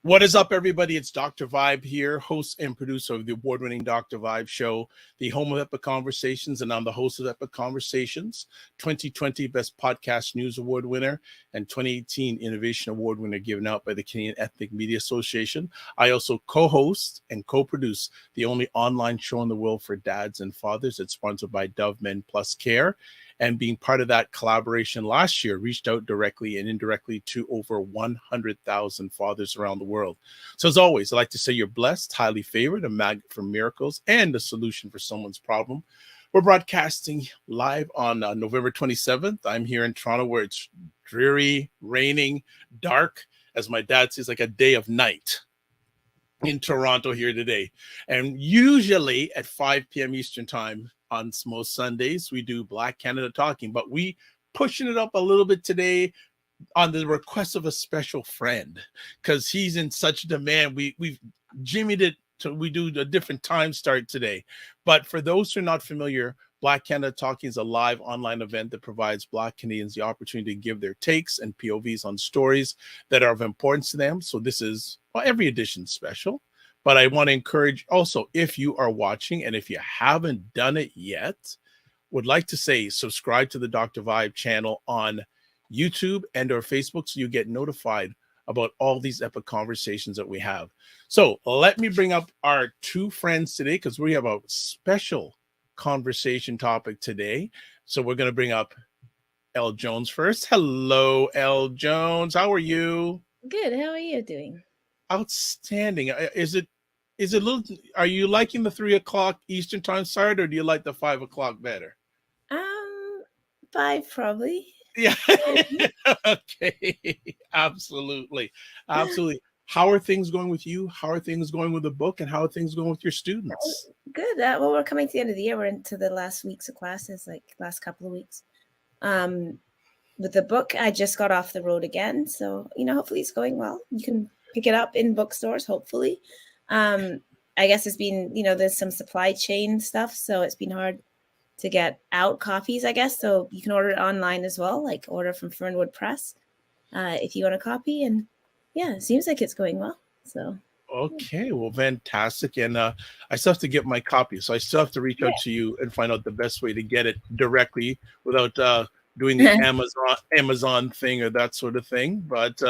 What is up, everybody? It's Dr. Vibe here, host and producer of the award-winning Dr. Vibe show, the home of Epic Conversations, and I'm the host of Epic Conversations, 2020 Best Podcast News Award winner, and 2018 Innovation Award winner given out by the Canadian Ethnic Media Association. I also co-host and co-produce the only online show in the world for dads and fathers. It's sponsored by Dove Men Plus Care. And being part of that collaboration last year, reached out directly and indirectly to over 100,000 fathers around the world. So as always, I like to say you're blessed, highly favored, a magnet for miracles, and a solution for someone's problem. We're broadcasting live on November 27th. I'm here in Toronto where it's dreary, raining, dark, as my dad says, like a day of night in Toronto here today. And usually at 5 p.m. Eastern time, on most Sundays, we do Black Canada Talking, but we pushing it up a little bit today on the request of a special friend because he's in such demand. We've jimmied it to we do a different time start today. But for those who are not familiar, Black Canada Talking is a live online event that provides Black Canadians the opportunity to give their takes and POVs on stories that are of importance to them. So this is every edition special. But I want to encourage also, if you are watching and if you haven't done it yet, would like to say subscribe to the Dr. Vibe channel on YouTube and or Facebook so you get notified about all these epic conversations that we have. So let me bring up our two friends today because we have a special conversation topic today. So we're going to bring up Elle Jones first. Hello, Elle Jones. How are you? Good. How are you doing? Outstanding. Is it a little? Are you liking the 3 o'clock Eastern time start, or do you like the 5 o'clock better? 5 probably. Yeah. Okay. Absolutely. How are things going with you? How are things going with the book, and how are things going with your students? Good. Well, we're coming to the end of the year. We're into the last weeks of classes, like last couple of weeks. With the book, I just got off the road again, so hopefully it's going well. You can pick it up in bookstores, hopefully. I guess it's been, there's some supply chain stuff, so it's been hard to get out copies, I guess. So you can order it online as well, like order from Fernwood Press if you want a copy. And yeah, it seems like it's going well. So okay, well, fantastic. And I still have to get my copy, so I still have to reach out to you and find out the best way to get it directly without doing the Amazon thing or that sort of thing. But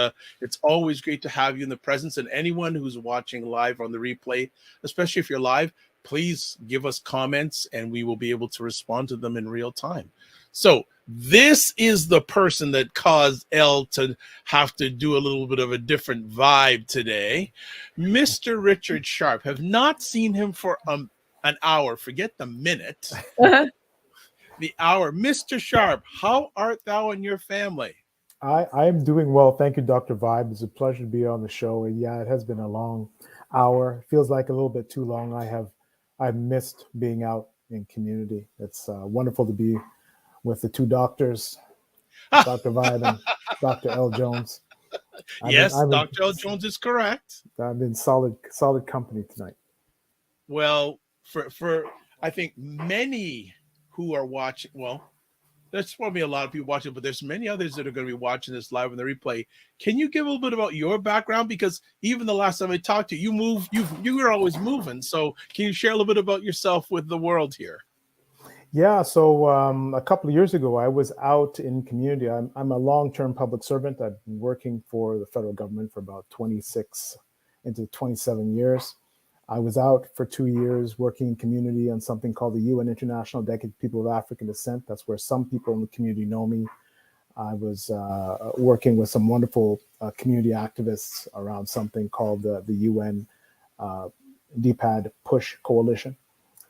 it's always great to have you in the presence. And anyone who's watching live on the replay, especially if you're live, please give us comments and we will be able to respond to them in real time. So this is the person that caused Elle to have to do a little bit of a different vibe today. Mr. Richard Sharpe. Have not seen him for an hour. Forget the minute. The hour. Mr. Sharpe, how art thou and your family? I am doing well. Thank you, Dr. Vibe. It's a pleasure to be on the show. And yeah, it has been a long hour. It feels like a little bit too long. I've missed being out in community. It's wonderful to be with the two doctors, Dr. Vibe and Dr. Elle Jones. Dr. Elle Jones is correct. I'm in solid company tonight. Well, for I think many who are watching, well, there's probably a lot of people watching, but there's many others that are going to be watching this live on the replay. Can you give a little bit about your background? Because even the last time I talked to you, you were always moving. So can you share a little bit about yourself with the world here? Yeah, so a couple of years ago, I was out in community. I'm a long-term public servant. I've been working for the federal government for about 26 into 27 years. I was out for 2 years working in community on something called the UN International Decade of People of African Descent. That's where some people in the community know me. I was working with some wonderful community activists around something called the UN UNDPAD Push Coalition.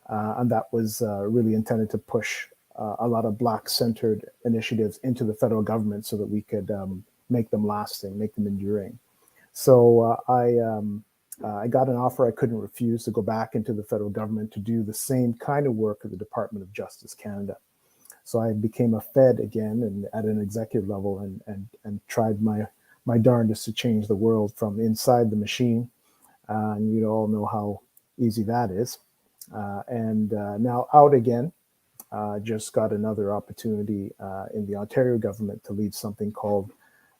And that was really intended to push a lot of Black-centered initiatives into the federal government so that we could make them lasting, make them enduring. So I got an offer I couldn't refuse to go back into the federal government to do the same kind of work at the Department of Justice Canada. So I became a Fed again and at an executive level and tried my darndest to change the world from inside the machine. And you all know how easy that is. And now out again, just got another opportunity in the Ontario government to lead something called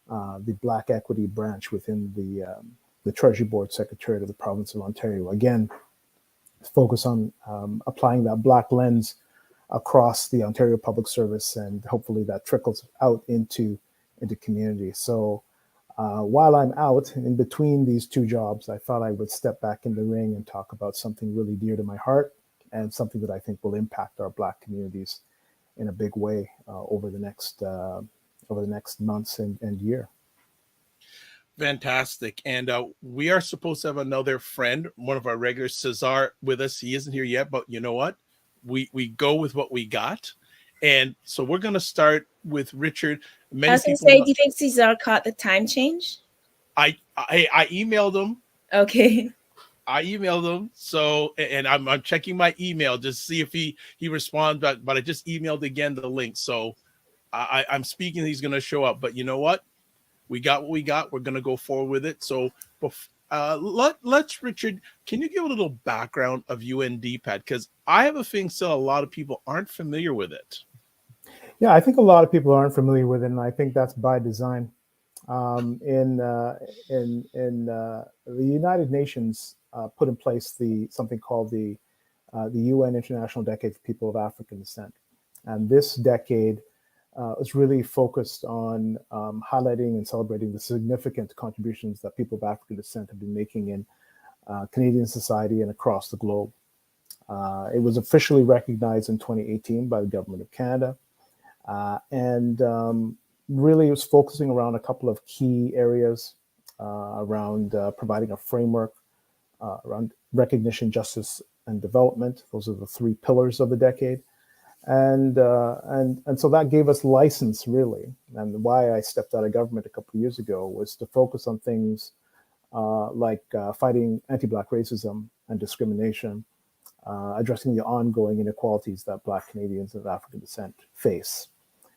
the Black Equity Branch within the the Treasury Board Secretariat of the province of Ontario. Again, focus on applying that Black lens across the Ontario Public Service, and hopefully that trickles out into community. So while I'm out in between these two jobs, I thought I would step back in the ring and talk about something really dear to my heart, and something that I think will impact our Black communities in a big way over the next months and year. Fantastic. And we are supposed to have another friend, one of our regulars, Cesar, with us. He isn't here yet, but you know what? We go with what we got. And so we're going to start with Richard. I was going to say, do you think Cesar caught the time change? I emailed him. Okay. I emailed him. So, and I'm checking my email just to see if he responds, but I just emailed again the link. So I'm speaking, he's going to show up. But you know what? We got what we got. We're going to go forward with it. So let's, Richard, can you give a little background of UNDPAD? Because I have a feeling still a lot of people aren't familiar with it. Yeah, I think a lot of people aren't familiar with it, and I think that's by design. In the United Nations put in place something called the UN International Decade for People of African Descent, and this decade is really focused on highlighting and celebrating the significant contributions that people of African descent have been making in Canadian society and across the globe. It was officially recognized in 2018 by the Government of Canada, and really it was focusing around a couple of key areas around providing a framework around recognition, justice, and development. Those are the three pillars of the decade. And so that gave us license, really. And why I stepped out of government a couple of years ago was to focus on things like fighting anti-Black racism and discrimination, addressing the ongoing inequalities that Black Canadians of African descent face.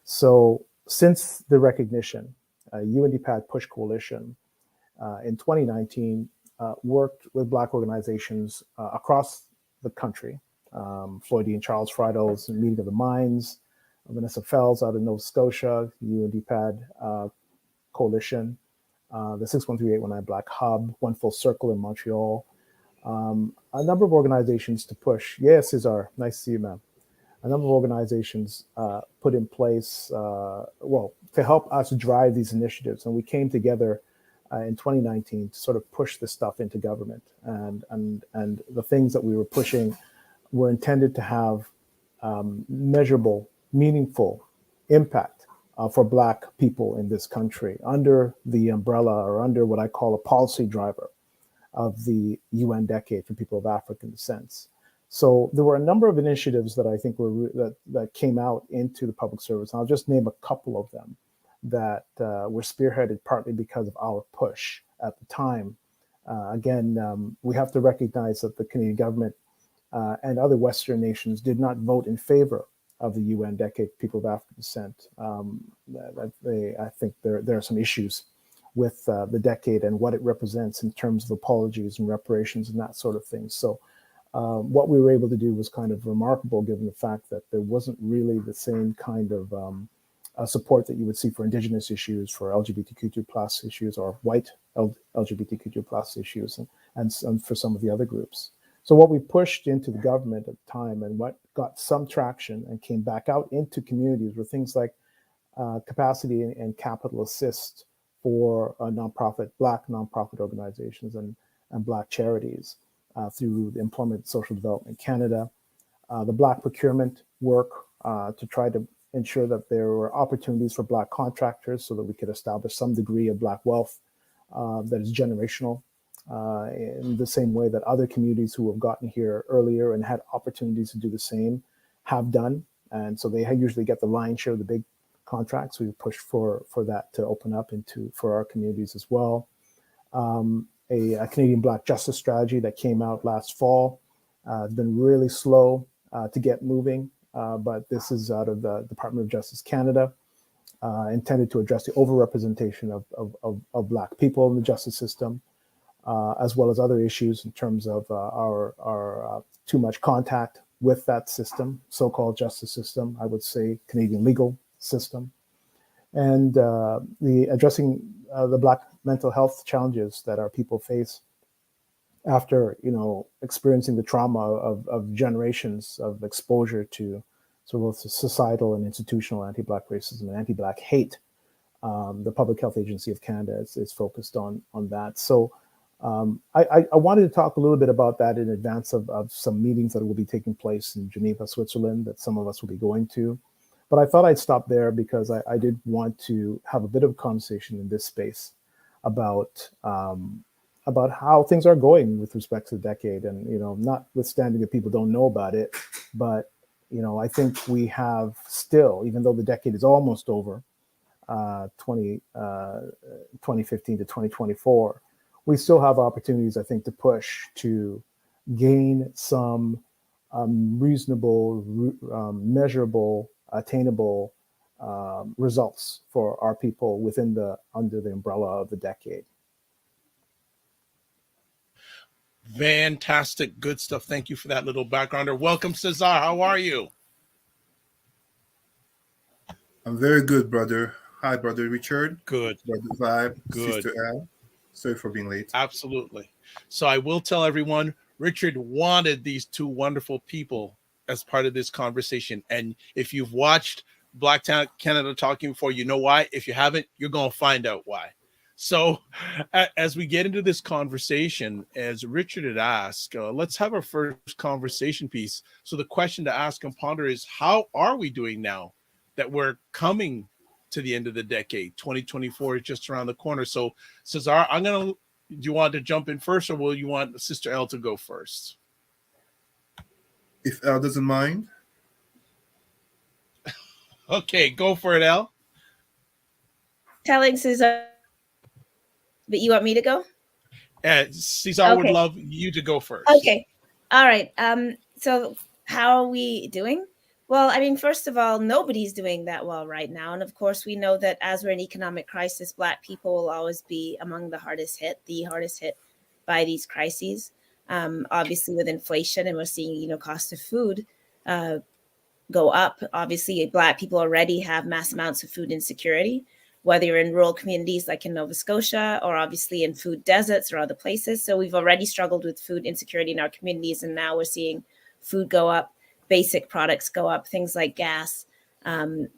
So since the recognition, UNDPAD Push Coalition in 2019 worked with Black organizations across the country. Floydie Charles Friedl's Meeting of the Minds, Vanessa Fells out of Nova Scotia, UNDPAD Coalition, the 613-819 Black Hub, One Full Circle in Montreal, a number of organizations to push. Yes, Cesar, nice to see you, man. A number of organizations put in place, to help us drive these initiatives. And we came together in 2019 to sort of push this stuff into government. And the things that we were pushing were intended to have measurable, meaningful impact for Black people in this country under the umbrella, or under what I call a policy driver of the UN Decade for People of African Descent. So there were a number of initiatives that I think that came out into the public service. And I'll just name a couple of them that were spearheaded partly because of our push at the time. We have to recognize that the Canadian government and other Western nations did not vote in favor of the UN Decade People of African Descent. I think there are some issues with the decade and what it represents in terms of apologies and reparations and that sort of thing. So what we were able to do was kind of remarkable, given the fact that there wasn't really the same kind of support that you would see for Indigenous issues, for LGBTQ2 plus issues, or white LGBTQ2 plus issues, and for some of the other groups. So what we pushed into the government at the time, and what got some traction and came back out into communities, were things like capacity and capital assist for Black nonprofit organizations and Black charities through the Employment Social Development Canada, the Black procurement work to try to ensure that there were opportunities for Black contractors so that we could establish some degree of Black wealth that is generational, in the same way that other communities who have gotten here earlier and had opportunities to do the same have done. And so they usually get the lion's share of the big contracts. We push for that to open up for our communities as well. A Canadian Black Justice Strategy that came out last fall has been really slow to get moving, but this is out of the Department of Justice Canada, intended to address the overrepresentation of Black people in the justice system, as well as other issues in terms of our too much contact with that system, so-called justice system, I would say Canadian legal system, and the addressing the Black mental health challenges that our people face after, experiencing the trauma of generations of exposure to sort of societal and institutional anti-Black racism and anti-Black hate. The Public Health Agency of Canada is focused on that. So I wanted to talk a little bit about that in advance of some meetings that will be taking place in Geneva, Switzerland, that some of us will be going to. But I thought I'd stop there because I did want to have a bit of a conversation in this space about how things are going with respect to the decade. And, notwithstanding that people don't know about it, but, I think we have still, even though the decade is almost over, 2015 to 2024, we still have opportunities, I think, to push to gain some reasonable, measurable, attainable results for our people under the umbrella of the decade. Fantastic. Good stuff. Thank you for that little backgrounder. Welcome, Cesar. How are you? I'm very good, brother. Hi, Brother Richard. Good. Brother Vibe. Good. Sister Al. Sorry for being late. Absolutely. So I will tell everyone, Richard wanted these two wonderful people as part of this conversation. And if you've watched Black Canada Talking before, you know why. If you haven't, you're going to find out why. So as we get into this conversation, as Richard had asked, let's have our first conversation piece. So the question to ask and ponder is, how are we doing now that we're coming to the end of the decade? 2024 is just around the corner. So Cesar, do you want to jump in first, or will you want Sister L to go first? If Al doesn't mind. Okay, go for it, L. Telling Cesar, but you want me to go? Cesar would love you to go first. Okay. All right. So how are we doing? Well, I mean, first of all, nobody's doing that well right now. And of course, we know that as we're in economic crisis, Black people will always be among the hardest hit by these crises. Obviously, with inflation, and we're seeing, cost of food go up. Obviously, Black people already have mass amounts of food insecurity, whether you're in rural communities like in Nova Scotia, or obviously in food deserts or other places. So we've already struggled with food insecurity in our communities, and now we're seeing food go up. Basic products go up, things like gas,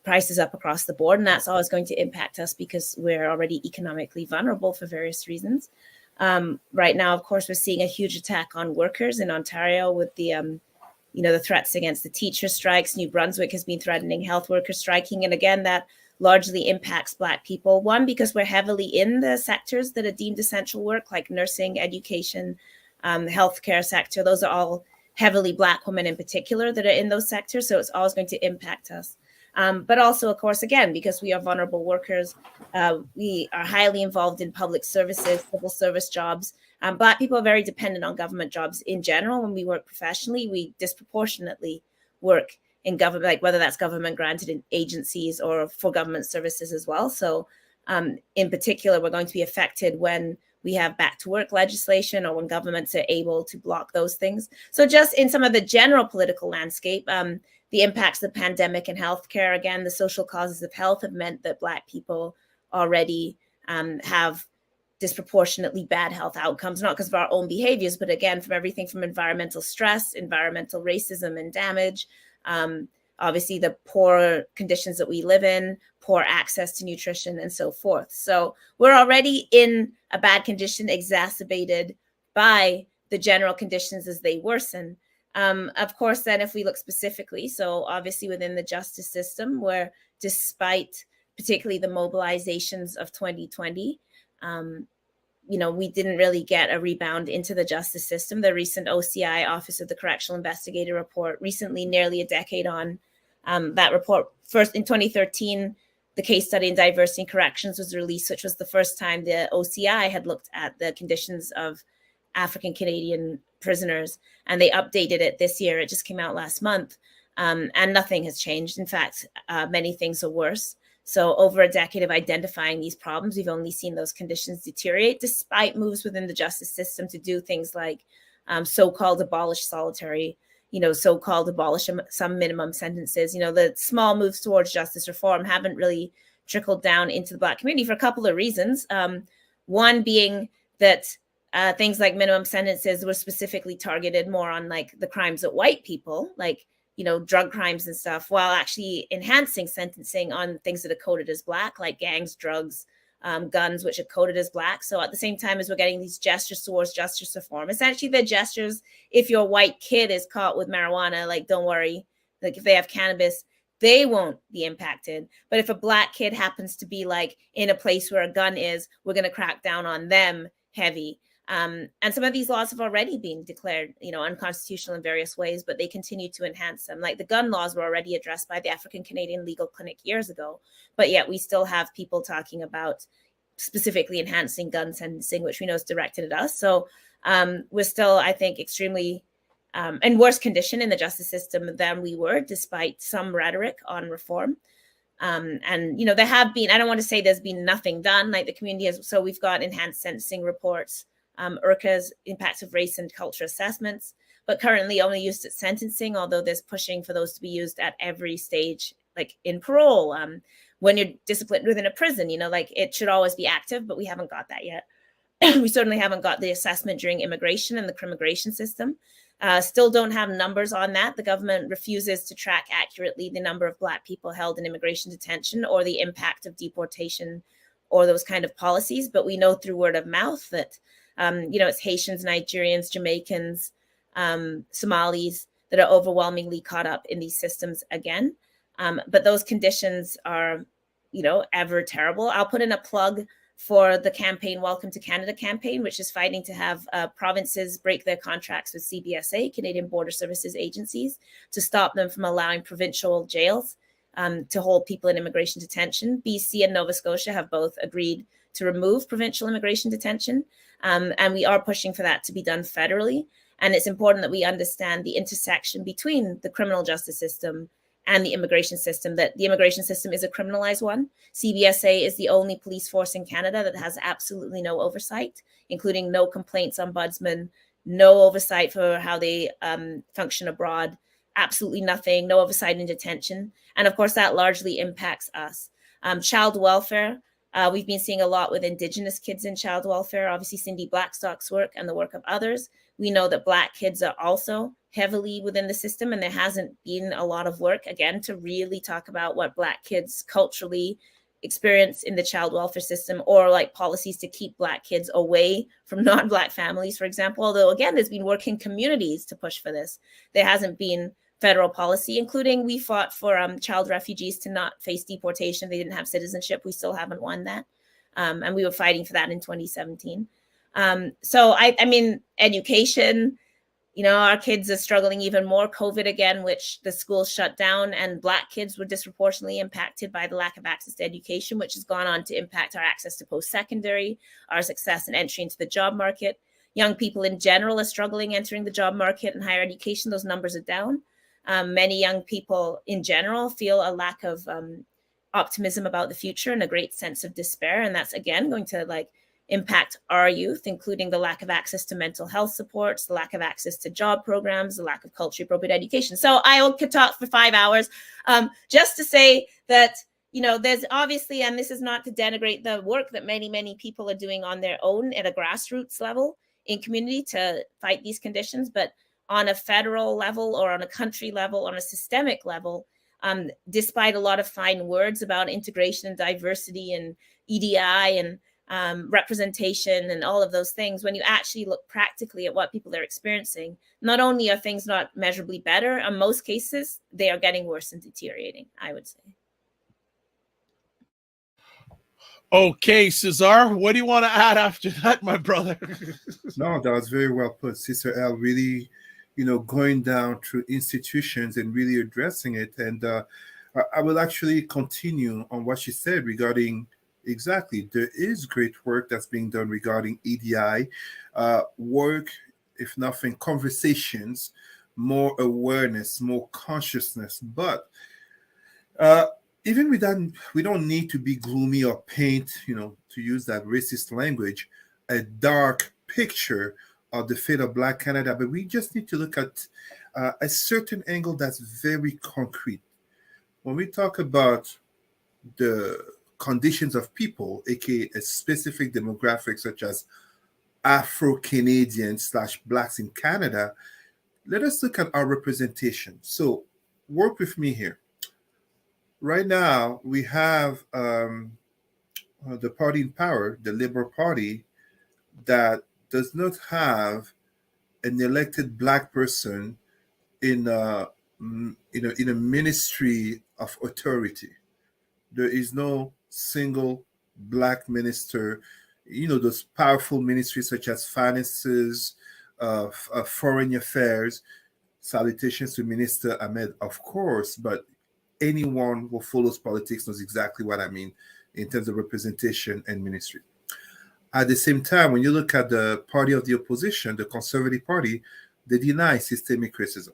prices up across the board. And that's always going to impact us because we're already economically vulnerable for various reasons. Right now, of course, we're seeing a huge attack on workers in Ontario with the threats against the teacher strikes. New Brunswick has been threatening health workers striking. And again, that largely impacts Black people. One, because we're heavily in the sectors that are deemed essential work, like nursing, education, the healthcare sector. Those are all heavily Black women in particular that are in those sectors. So it's always going to impact us. But also, of course, again, because we are vulnerable workers, we are highly involved in public services, civil service jobs. Black people are very dependent on government jobs in general. When we work professionally, we disproportionately work in government, like whether that's government granted agencies or for government services as well. So in particular, we're going to be affected when we have back to work legislation or when governments are able to block those things. So just in some of the general political landscape, the impacts of the pandemic and healthcare, again, the social causes of health have meant that Black people already have disproportionately bad health outcomes, not because of our own behaviors, but again, from everything from environmental stress, environmental racism and damage, obviously the poor conditions that we live in, poor access to nutrition and so forth. So we're already in a bad condition exacerbated by the general conditions as they worsen. Of course, then if we look specifically, so obviously within the justice system, where despite particularly the mobilizations of 2020, we didn't really get a rebound into the justice system. The recent OCI, Office of the Correctional Investigator report, recently, nearly a decade on, that report, first in 2013, the case study in diversity in corrections was released, which was the first time the OCI had looked at the conditions of African Canadian prisoners, and they updated it this year. It just came out last month, and nothing has changed. In fact, many things are worse. So over a decade of identifying these problems, we've only seen those conditions deteriorate, despite moves within the justice system to do things like so-called abolish solitary, so-called abolish some minimum sentences. The small moves towards justice reform haven't really trickled down into the Black community for a couple of reasons. One being that things like minimum sentences were specifically targeted more on like the crimes that white people, like, you know, drug crimes and stuff, while actually enhancing sentencing on things that are coded as Black, like gangs, drugs, guns, which are coded as Black. So at the same time as we're getting these gestures towards justice reform, essentially the gestures, if your white kid is caught with marijuana, like, don't worry, like if they have cannabis, they won't be impacted. But if a Black kid happens to be like in a place where a gun is, we're going to crack down on them heavy. And some of these laws have already been declared, you know, unconstitutional in various ways, but they continue to enhance them. Like the gun laws were already addressed by the African Canadian Legal Clinic years ago, but yet we still have people talking about specifically enhancing gun sentencing, which we know is directed at us. So we're still, I think, extremely in worse condition in the justice system than we were, despite some rhetoric on reform. And, you know, there have been, I don't want to say there's been nothing done, like the community has, so we've got enhanced sentencing reports, IRCA's impacts of race and culture assessments, but currently only used at sentencing, although there's pushing for those to be used at every stage, like in parole, when you're disciplined within a prison, you know, like it should always be active, but we haven't got that yet. We certainly haven't got the assessment during immigration and the crimmigration system. Still don't have numbers on that. The government refuses to track accurately the number of Black people held in immigration detention or the impact of deportation or those kind of policies. But we know through word of mouth that, you know, it's Haitians, Nigerians, Jamaicans, Somalis that are overwhelmingly caught up in these systems again. But those conditions are, you know, ever terrible. I'll put in a plug for the campaign, Welcome to Canada campaign, which is fighting to have provinces break their contracts with CBSA, Canadian Border Services agencies, to stop them from allowing provincial jails to hold people in immigration detention. BC and Nova Scotia have both agreed to remove provincial immigration detention, and we are pushing for that to be done federally. And it's important that we understand the intersection between the criminal justice system and the immigration system, that the immigration system is a criminalized one. CBSA is the only police force in Canada that has absolutely no oversight, including no complaints ombudsman, no oversight for how they function abroad, absolutely nothing, no oversight in detention. And of course, that largely impacts us. Child welfare, we've been seeing a lot with Indigenous kids in child welfare, obviously Cindy Blackstock's work and the work of others. We know that Black kids are also heavily within the system, and there hasn't been a lot of work, again, to really talk about what Black kids culturally experience in the child welfare system, or like policies to keep Black kids away from non-Black families, for example. Although, again, there's been work in communities to push for this. There hasn't been federal policy, including we fought for child refugees to not face deportation. They didn't have citizenship. We still haven't won that. And we were fighting for that in 2017. So I mean, education, you know, our kids are struggling even more. COVID again, which the schools shut down, and Black kids were disproportionately impacted by the lack of access to education, which has gone on to impact our access to post-secondary, our success in entry into the job market. Young people in general are struggling entering the job market and higher education. Those numbers are down. Many young people in general feel a lack of optimism about the future and a great sense of despair. And that's, again, going to like impact our youth, including the lack of access to mental health supports, the lack of access to job programs, the lack of culturally appropriate education. So I could talk for 5 hours just to say that, you know, there's obviously, and this is not to denigrate the work that many, many people are doing on their own at a grassroots level in community to fight these conditions, but on a federal level or on a country level, on a systemic level, despite a lot of fine words about integration and diversity and EDI and representation and all of those things, when you actually look practically at what people are experiencing, not only are things not measurably better, in most cases, they are getting worse and deteriorating, I would say. Okay, Cesar, what do you want to add after that, my brother? No, that was very well put. Sister L really, you know, going down through institutions and really addressing it. And I will actually continue on what she said regarding exactly, there is great work that's being done regarding EDI, work, if nothing, conversations, more awareness, more consciousness. But even with that, we don't need to be gloomy or paint, you know, to use that racist language, a dark picture of the fate of Black Canada. But we just need to look at a certain angle that's very concrete. When we talk about the conditions of people, aka a specific demographic such as Afro-Canadians / Blacks in Canada, let us look at our representation. So work with me here. Right now, we have the party in power, the Liberal Party, that does not have an elected Black person in in a ministry of authority. There is no single Black minister. Those powerful ministries such as finances, foreign affairs. Salutations to Minister Ahmed, of course, but anyone who follows politics knows exactly what I mean in terms of representation and ministry. At the same time, when you look at the party of the opposition, the Conservative Party, they deny systemic racism.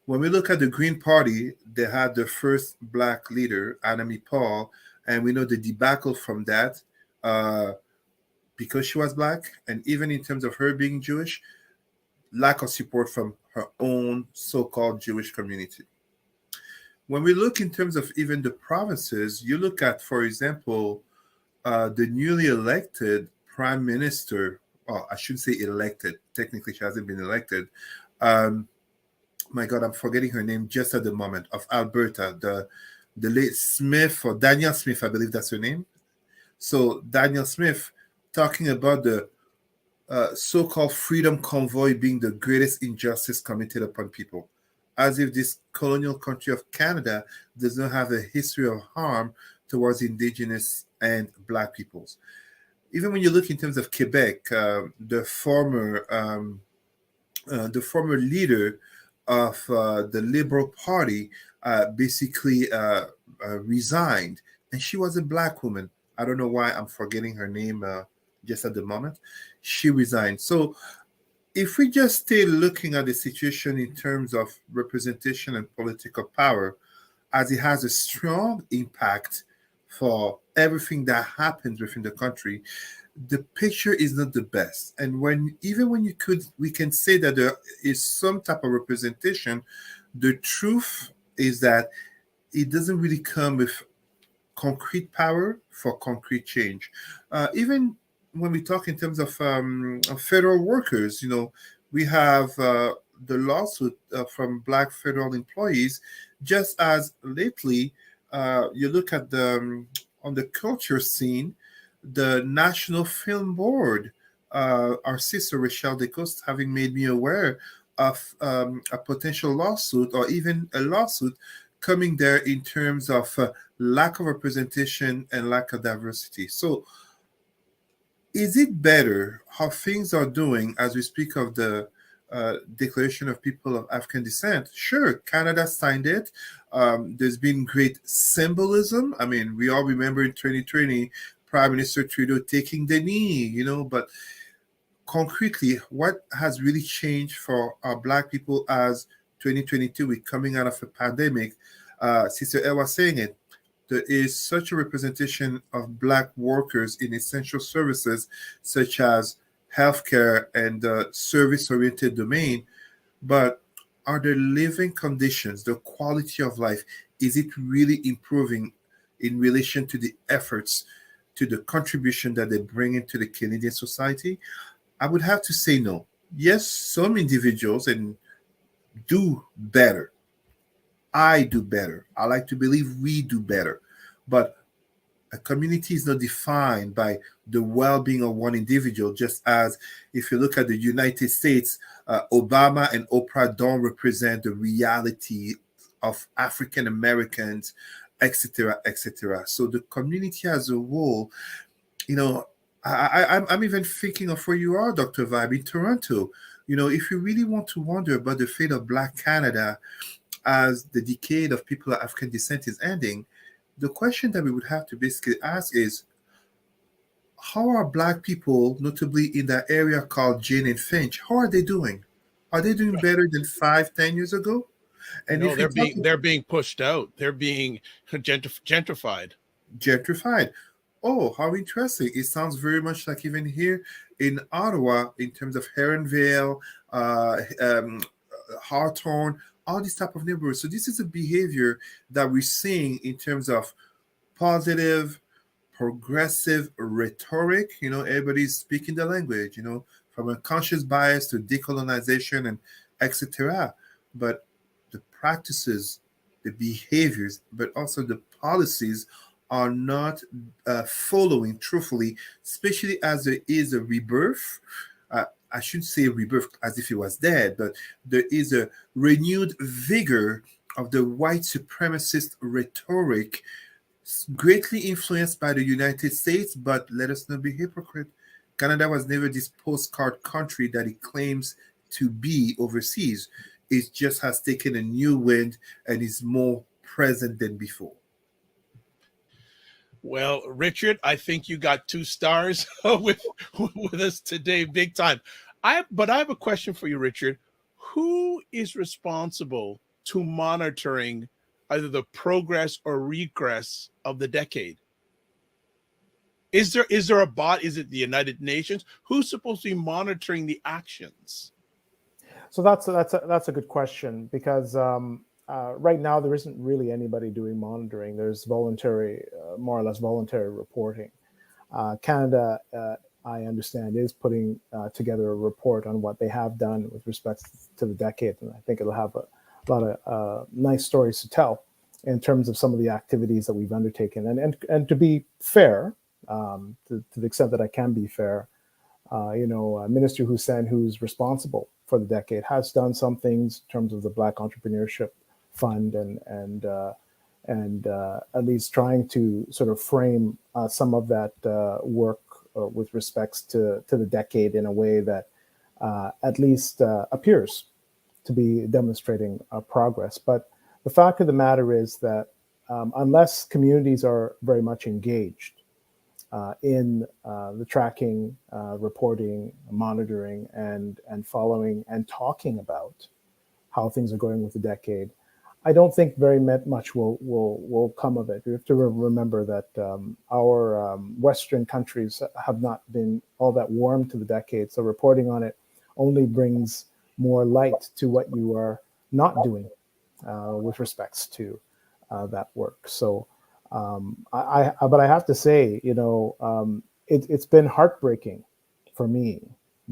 When we look at the Green Party, they had the first Black leader, Anami Paul, and we know the debacle from that because she was Black, and even in terms of her being Jewish, lack of support from her own so-called Jewish community. When we look in terms of even the provinces, you look at, for example, the newly elected prime minister. Oh, I shouldn't say elected. Technically, she hasn't been elected. My God, I'm forgetting her name just at the moment, of Alberta, the late Smith, or Danielle Smith, I believe that's her name. So Danielle Smith talking about the so-called freedom convoy being the greatest injustice committed upon people, as if this colonial country of Canada does not have a history of harm towards Indigenous and Black peoples. Even when you look in terms of Quebec, the former leader of the Liberal Party basically resigned, and she was a Black woman. I don't know why I'm forgetting her name just at the moment. She resigned. So if we just stay looking at the situation in terms of representation and political power, as it has a strong impact for everything that happens within the country, the picture is not the best. And when we can say that there is some type of representation, the truth is that it doesn't really come with concrete power for concrete change. Even when we talk in terms of federal workers, we have the lawsuit from Black federal employees. Just as lately, you look at on the culture scene, the National Film Board, our sister Rochelle DeCoste having made me aware of a potential lawsuit, or even a lawsuit coming there in terms of lack of representation and lack of diversity. So is it better how things are doing as we speak of the Declaration of People of African Descent? Sure, Canada signed it. There's been great symbolism. I mean, we all remember in 2020, Prime Minister Trudeau taking the knee, but concretely, what has really changed for our Black people as 2022, we're coming out of a pandemic? Sister El was saying it. There is such a representation of Black workers in essential services such as healthcare and service-oriented domain, but are the living conditions, the quality of life, is it really improving in relation to the efforts, to the contribution that they bring into the Canadian society? I would have to say no. Yes, some individuals do better. I do better. I like to believe we do better. But a community is not defined by the well-being of one individual, just as if you look at the United States, Obama and Oprah don't represent the reality of African Americans, etc., etc. So the community as a whole, I'm even thinking of where you are, Dr. Vibe, in Toronto. If you really want to wonder about the fate of Black Canada as the decade of people of African descent is ending, the question that we would have to basically ask is, how are Black people, notably in that area called Jane and Finch, how are they doing? Are they doing better than 5-10 years ago? And no, they're being pushed out. They're being gentrified. Gentrified. Oh, how interesting. It sounds very much like even here in Ottawa, in terms of Heronvale, Hawthorne, all these type of neighborhoods. So this is a behavior that we're seeing in terms of positive, progressive rhetoric. Everybody's speaking the language, from unconscious bias to decolonization and etc. But the practices, the behaviors, but also the policies are not following truthfully, especially as there is a rebirth. I shouldn't say rebirth as if it was dead, but there is a renewed vigor of the white supremacist rhetoric, greatly influenced by the United States. But let us not be hypocrite. Canada was never this postcard country that it claims to be overseas. It just has taken a new wind and is more present than before. Well, Richard, I think you got 2 stars with us today, big time. But I have a question for you, Richard. Who is responsible to monitoring either the progress or regress of the decade? Is there a bot? Is it the United Nations? Who's supposed to be monitoring the actions? So that's a good question, because right now there isn't really anybody doing monitoring. There's voluntary, more or less voluntary reporting. Canada, I understand, is putting together a report on what they have done with respect to the decade, and I think it'll have a lot of nice stories to tell in terms of some of the activities that we've undertaken. And to be fair, to the extent that I can be fair, Minister Hussein, who's responsible for the decade, has done some things in terms of the Black Entrepreneurship Fund and at least trying to sort of frame some of that work with respects to the decade in a way that at least appears to be demonstrating progress. But the fact of the matter is that unless communities are very much engaged in the tracking, reporting, monitoring, and following and talking about how things are going with the decade, I don't think very much will come of it. We have to remember that our Western countries have not been all that warm to the decade, so reporting on it only brings more light to what you are not doing with respects to that work. So. But I have to say, it's been heartbreaking for me,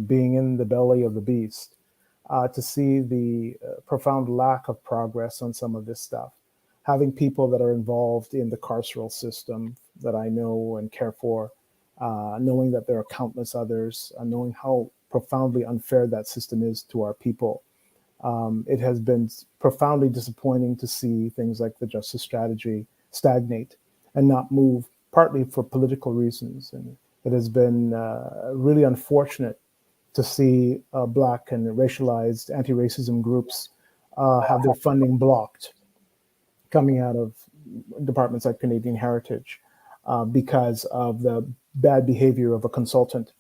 being in the belly of the beast, to see the profound lack of progress on some of this stuff. Having people that are involved in the carceral system that I know and care for, knowing that there are countless others, knowing how profoundly unfair that system is to our people. It has been profoundly disappointing to see things like the justice strategy stagnate and not move, partly for political reasons. And it has been really unfortunate to see Black and racialized anti-racism groups have their funding blocked coming out of departments like Canadian Heritage because of the bad behavior of a consultant.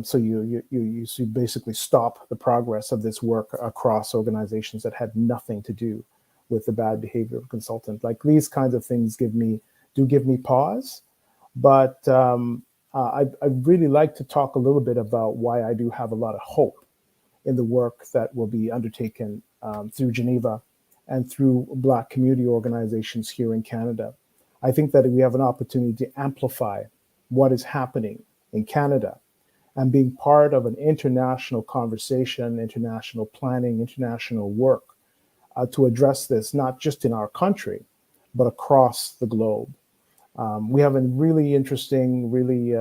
So you basically stop the progress of this work across organizations that had nothing to do with the bad behavior of a consultant. Like, these kinds of things give me pause. But I'd really like to talk a little bit about why I do have a lot of hope in the work that will be undertaken through Geneva and through Black community organizations here in Canada. I think that we have an opportunity to amplify what is happening in Canada and being part of an international conversation, international planning, international work to address this, not just in our country, but across the globe. We have a really interesting, really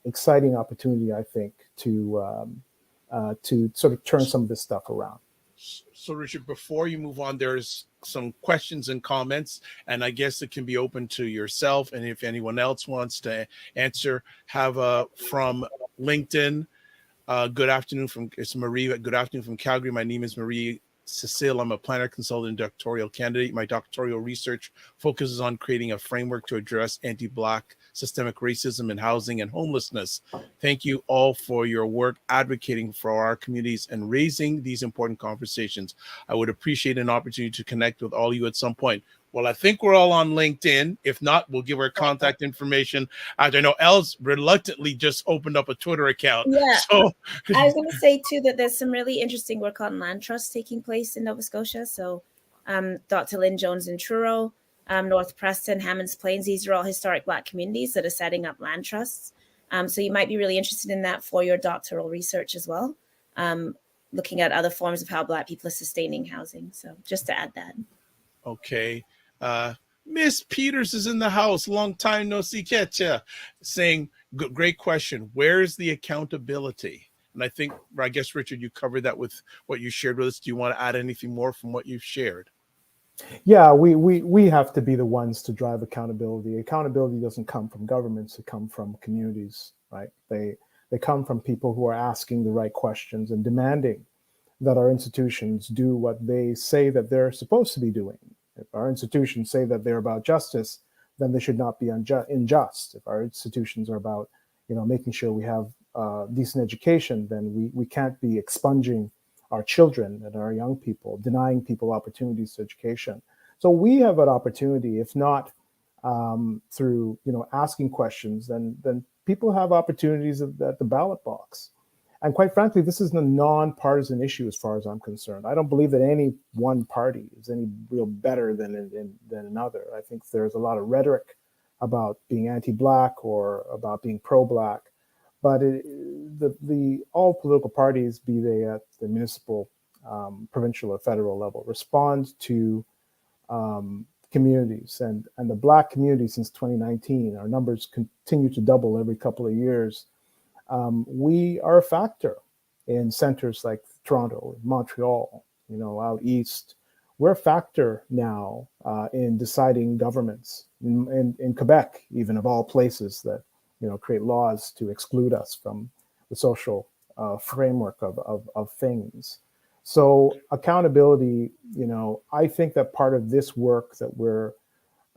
exciting opportunity, I think, to sort of turn some of this stuff around. So, Richard, before you move on, there's some questions and comments, and I guess it can be open to yourself, and if anyone else wants to answer, have from LinkedIn. Good afternoon it's Marie. Good afternoon from Calgary. My name is Marie Cecile. I'm a planner, consultant, doctoral candidate. My doctoral research focuses on creating a framework to address anti-Black systemic racism in housing and homelessness. Thank you all for your work advocating for our communities and raising these important conversations. I would appreciate an opportunity to connect with all of you at some point. Well, I think we're all on LinkedIn. If not, we'll give our contact information. I know Els reluctantly just opened up a Twitter account. Yeah. So I was going to say, too, that there's some really interesting work on land trusts taking place in Nova Scotia. So Dr. Lynn Jones in Truro, North Preston, Hammonds Plains. These are all historic Black communities that are setting up land trusts. So you might be really interested in that for your doctoral research as well, looking at other forms of how Black people are sustaining housing. So just to add that. Okay. Miss Peters is in the house. Long time no see, Ketcha. Saying, great question. Where's the accountability? And I guess, Richard, you covered that with what you shared with us. Do you want to add anything more from what you've shared? Yeah, we have to be the ones to drive accountability. Accountability doesn't come from governments; it comes from communities, right? They come from people who are asking the right questions and demanding that our institutions do what they say that they're supposed to be doing. If our institutions say that they're about justice, then they should not be unjust. If our institutions are about, making sure we have decent education, then we can't be expunging our children and our young people, denying people opportunities to education. So we have an opportunity, if not through asking questions, then people have opportunities at the ballot box. And quite frankly, this is a non-partisan issue as far as I'm concerned. I don't believe that any one party is any real better than another. I think there's a lot of rhetoric about being anti-Black or about being pro-Black. But the all political parties, be they at the municipal, provincial, or federal level, respond to communities. And the Black community since 2019, our numbers continue to double every couple of years. We are a factor in centers like Toronto, Montreal, out east. We're a factor now in deciding governments in Quebec, even of all places, that create laws to exclude us from the social framework of things. So accountability, I think that part of this work that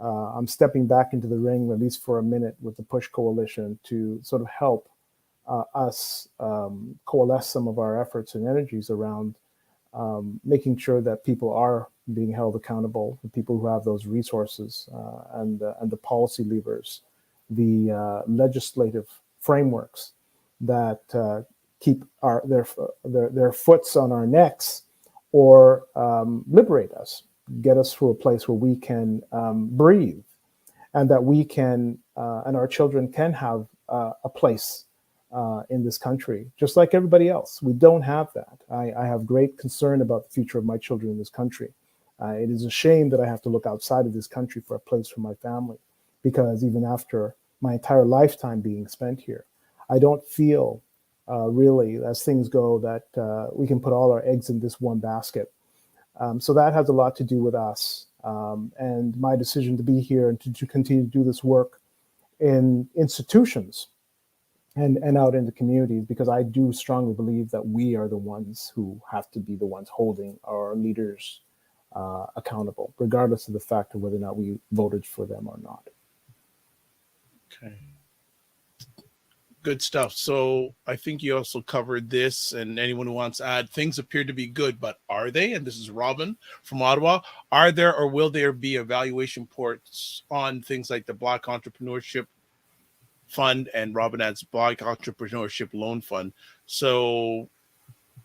I'm stepping back into the ring, at least for a minute, with the Push Coalition to sort of help us coalesce some of our efforts and energies around making sure that people are being held accountable, the people who have those resources and the policy levers, the legislative frameworks that keep their foots on our necks or liberate us, get us to a place where we can breathe, and that we can and our children can have a place in this country, just like everybody else. We don't have that. I have great concern about the future of my children in this country. It is a shame that I have to look outside of this country for a place for my family, because even after my entire lifetime being spent here, I don't feel really, as things go, that we can put all our eggs in this one basket. So that has a lot to do with us and my decision to be here and to continue to do this work in institutions and out in the communities, because I do strongly believe that we are the ones who have to be the ones holding our leaders accountable, regardless of the fact of whether or not we voted for them or not. Okay. Good stuff. So I think you also covered this, and anyone who wants to add, things appear to be good, but are they? And this is Robin from Ottawa. Are there or will there be evaluation reports on things like the Black Entrepreneurship Fund and Robin adds Black Entrepreneurship Loan Fund? So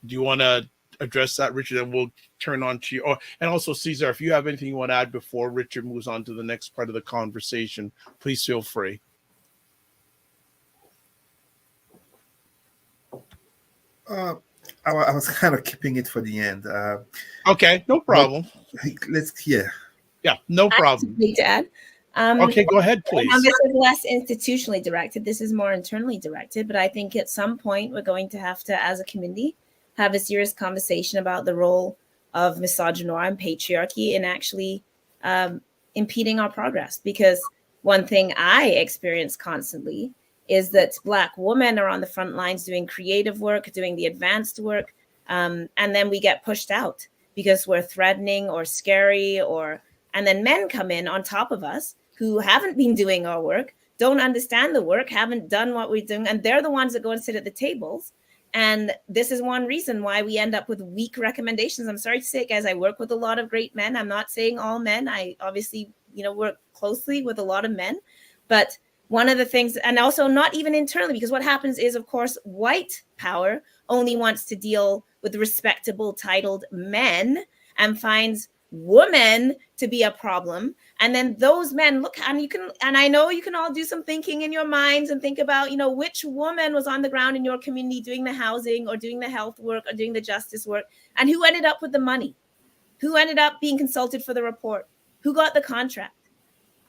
do you want to address that, Richard? And we'll turn on to you. Oh, and also, Cesar, if you have anything you want to add before Richard moves on to the next part of the conversation, please feel free. I was kind of keeping it for the end. Okay, no problem. Yeah, no problem. I have to add. Okay, go ahead, please. This is less institutionally directed. This is more internally directed. But I think at some point we're going to have to, as a community, have a serious conversation about the role of misogynoir and patriarchy in actually impeding our progress. Because one thing I experience constantly is that Black women are on the front lines doing creative work, doing the advanced work, and then we get pushed out because we're threatening or scary, and then men come in on top of us who haven't been doing our work, don't understand the work, haven't done what we're doing, and they're the ones that go and sit at the tables. And this is one reason why we end up with weak recommendations. I'm sorry to say, guys, I work with a lot of great men. I'm not saying all men. I obviously, work closely with a lot of men, but one of the things, and also not even internally, because what happens is, of course, white power only wants to deal with respectable, titled men and finds women to be a problem. And then those men look, and I know you can all do some thinking in your minds and think about, which woman was on the ground in your community doing the housing or doing the health work or doing the justice work, and who ended up with the money, who ended up being consulted for the report, who got the contract.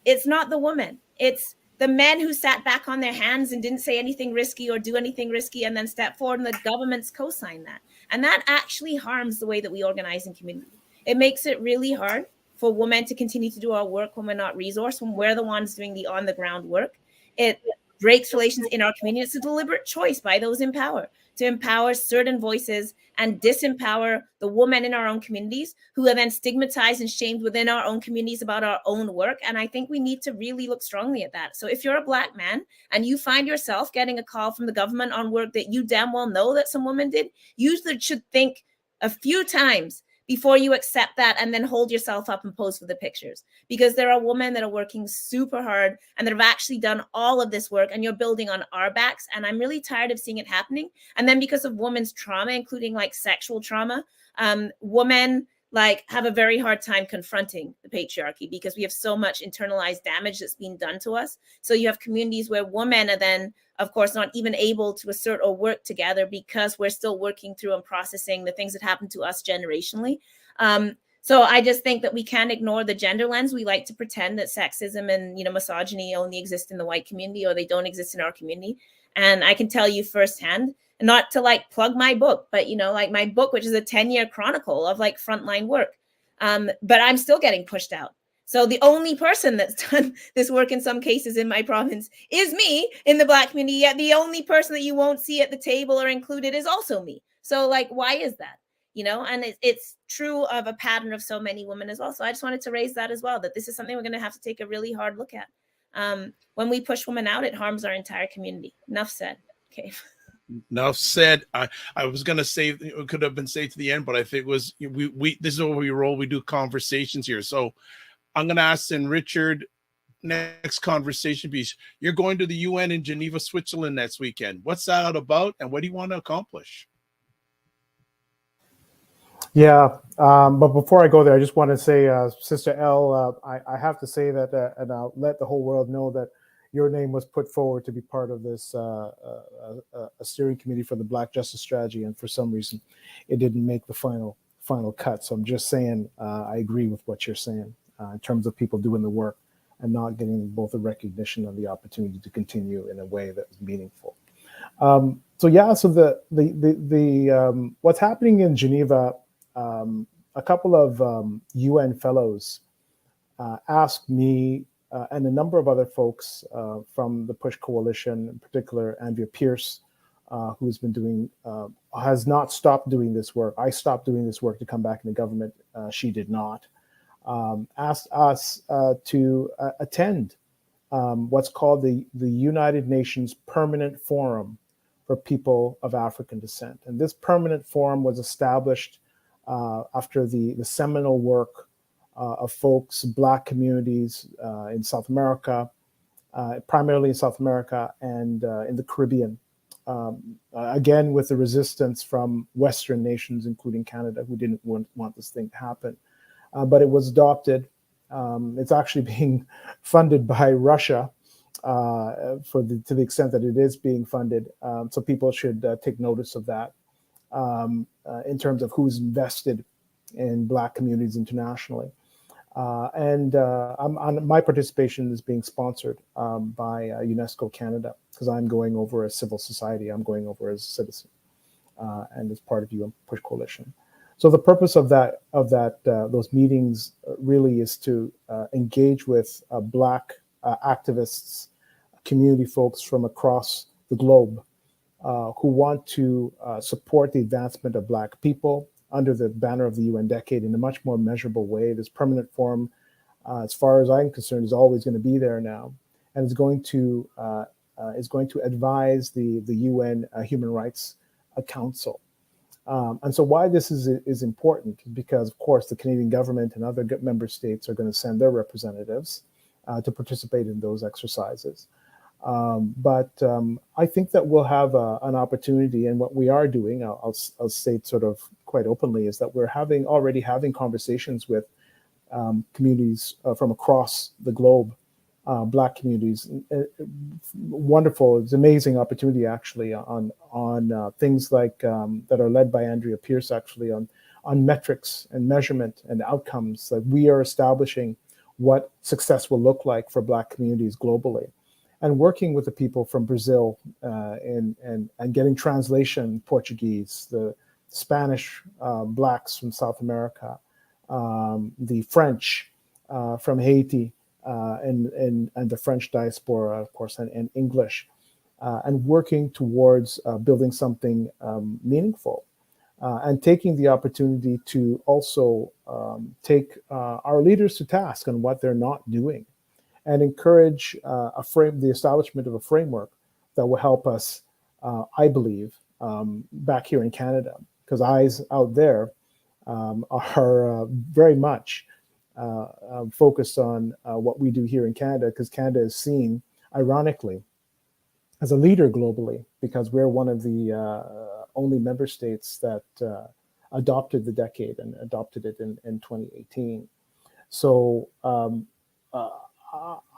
It's not the woman. It's the men who sat back on their hands and didn't say anything risky or do anything risky and then step forward, and the governments co-sign that. And that actually harms the way that we organize in community. It makes it really hard for women to continue to do our work when we're not resourced, when we're the ones doing the on-the-ground work. It breaks relations in our community. It's a deliberate choice by those in power to empower certain voices and disempower the women in our own communities who are then stigmatized and shamed within our own communities about our own work. And I think we need to really look strongly at that. So if you're a Black man and you find yourself getting a call from the government on work that you damn well know that some woman did, you should think a few times before you accept that and then hold yourself up and pose for the pictures. Because there are women that are working super hard and that have actually done all of this work, and you're building on our backs. And I'm really tired of seeing it happening. And then because of women's trauma, including like sexual trauma, women have a very hard time confronting the patriarchy because we have so much internalized damage that's being done to us. So you have communities where women are then, of course, not even able to assert or work together because we're still working through and processing the things that happened to us generationally. So I just think that we can't ignore the gender lens. We like to pretend that sexism and misogyny only exist in the white community, or they don't exist in our community. And I can tell you firsthand, not to plug my book, but my book, which is a 10-year chronicle of frontline work, but I'm still getting pushed out. So the only person that's done this work in some cases in my province is me in the Black community, yet the only person that you won't see at the table or included is also me. So why is that? And it's true of a pattern of so many women as well. So I just wanted to raise that as well, that this is something we're going to have to take a really hard look at. When we push women out, it harms our entire community. Enough said. Okay. Enough said. I was going to say it could have been saved to the end, but I think it was we this is where we roll. We do conversations here. So I'm going to ask then Richard, next conversation piece. You're going to the UN in Geneva, Switzerland next weekend. What's that about, and what do you want to accomplish? Yeah, but before I go there, I just want to say, Sister L, I have to say that, and I'll let the whole world know that your name was put forward to be part of this a steering committee for the Black Justice Strategy, and for some reason, it didn't make the final cut. So I'm just saying, I agree with what you're saying in terms of people doing the work and not getting both the recognition and the opportunity to continue in a way that was meaningful. So the what's happening in Geneva. A couple of UN fellows asked me and a number of other folks from the PUSH Coalition, in particular Andrea Pierce, who's been doing, has not stopped doing this work. I stopped doing this work to come back in the government. She did not. Asked us to attend what's called the United Nations Permanent Forum for People of African Descent. And this permanent forum was established after the seminal work of folks, Black communities in South America, primarily in South America and in the Caribbean. Again, with the resistance from Western nations, including Canada, who didn't want this thing to happen. But it was adopted. It's actually being funded by Russia to the extent that it is being funded. So people should take notice of that. In terms of who's invested in Black communities internationally. My participation is being sponsored by UNESCO Canada, because I'm going over as civil society, I'm going over as a citizen, and as part of UN PUSH Coalition. So the purpose of those meetings really is to engage with Black activists, community folks from across the globe, who want to support the advancement of Black people under the banner of the UN Decade in a much more measurable way. This permanent forum, as far as I'm concerned, is always going to be there now, and is going to advise the UN Human Rights Council. And so why this is important is because, of course, the Canadian government and other member states are going to send their representatives to participate in those exercises. But I think that we'll have an opportunity, and what we are doing, I'll state sort of quite openly, is that we're already having conversations with communities from across the globe, Black communities. Wonderful, it's amazing opportunity actually on things like that are led by Andrea Pierce actually on metrics and measurement and outcomes. That we are establishing what success will look like for Black communities globally, and working with the people from Brazil and getting translation Portuguese, the Spanish Blacks from South America, the French from Haiti, and the French diaspora, of course, and English, and working towards building something meaningful, and taking the opportunity to also take our leaders to task on what they're not doing, and encourage the establishment of a framework that will help us, I believe, back here in Canada, because eyes out there are very much focused on what we do here in Canada, because Canada is seen, ironically, as a leader globally, because we're one of the only member states that adopted the decade and adopted it in 2018. So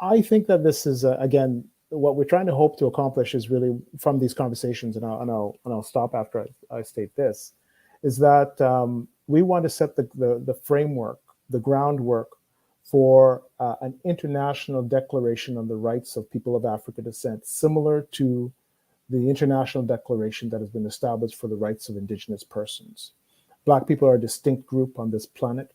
I think that this is, again, what we're trying to hope to accomplish is really from these conversations, and I'll stop after I state this, is that we want to set the framework, the groundwork for an international declaration on the rights of people of African descent, similar to the international declaration that has been established for the rights of Indigenous persons. Black people are a distinct group on this planet.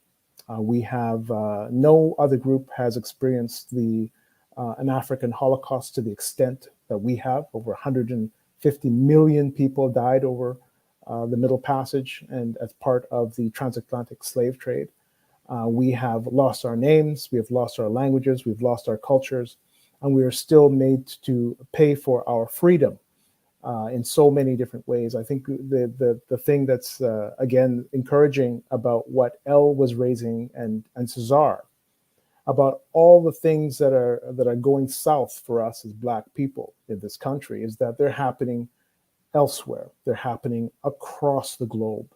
We have no other group has experienced an African Holocaust to the extent that we have. Over 150 million people died over the Middle Passage and as part of the transatlantic slave trade. We have lost our names, we have lost our languages, we've lost our cultures, and we are still made to pay for our freedom in so many different ways. I think the thing that's, again, encouraging about what Elle was raising and Cesar, about all the things that are going south for us as Black people in this country, is that they're happening elsewhere. They're happening across the globe.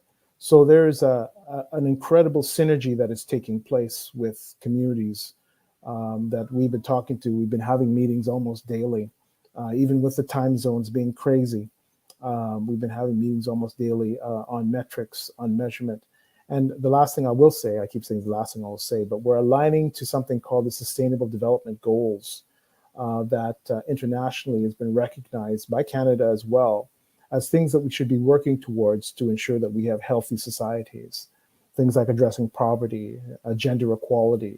So there's an incredible synergy that is taking place with communities that we've been talking to. We've been having meetings almost daily, even with the time zones being crazy. We've been having meetings almost daily on metrics, on measurement. And the last thing I will say, I keep saying the last thing I will say, but we're aligning to something called the Sustainable Development Goals that internationally has been recognized by Canada as well as things that we should be working towards to ensure that we have healthy societies. Things like addressing poverty, gender equality,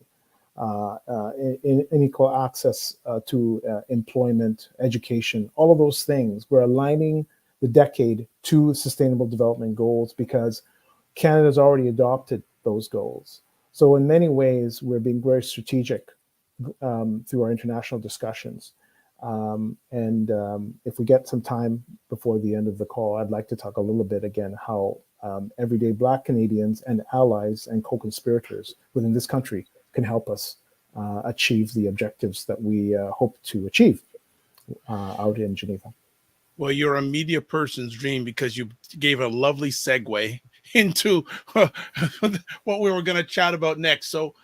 unequal access to employment, education, all of those things. We're aligning the decade to Sustainable Development Goals because Canada's already adopted those goals. So in many ways, we're being very strategic through our international discussions. If we get some time before the end of the call, I'd like to talk a little bit again how everyday Black Canadians and allies and co-conspirators within this country can help us achieve the objectives that we hope to achieve out in Geneva. Well, you're a media person's dream because you gave a lovely segue into what we were going to chat about next. So,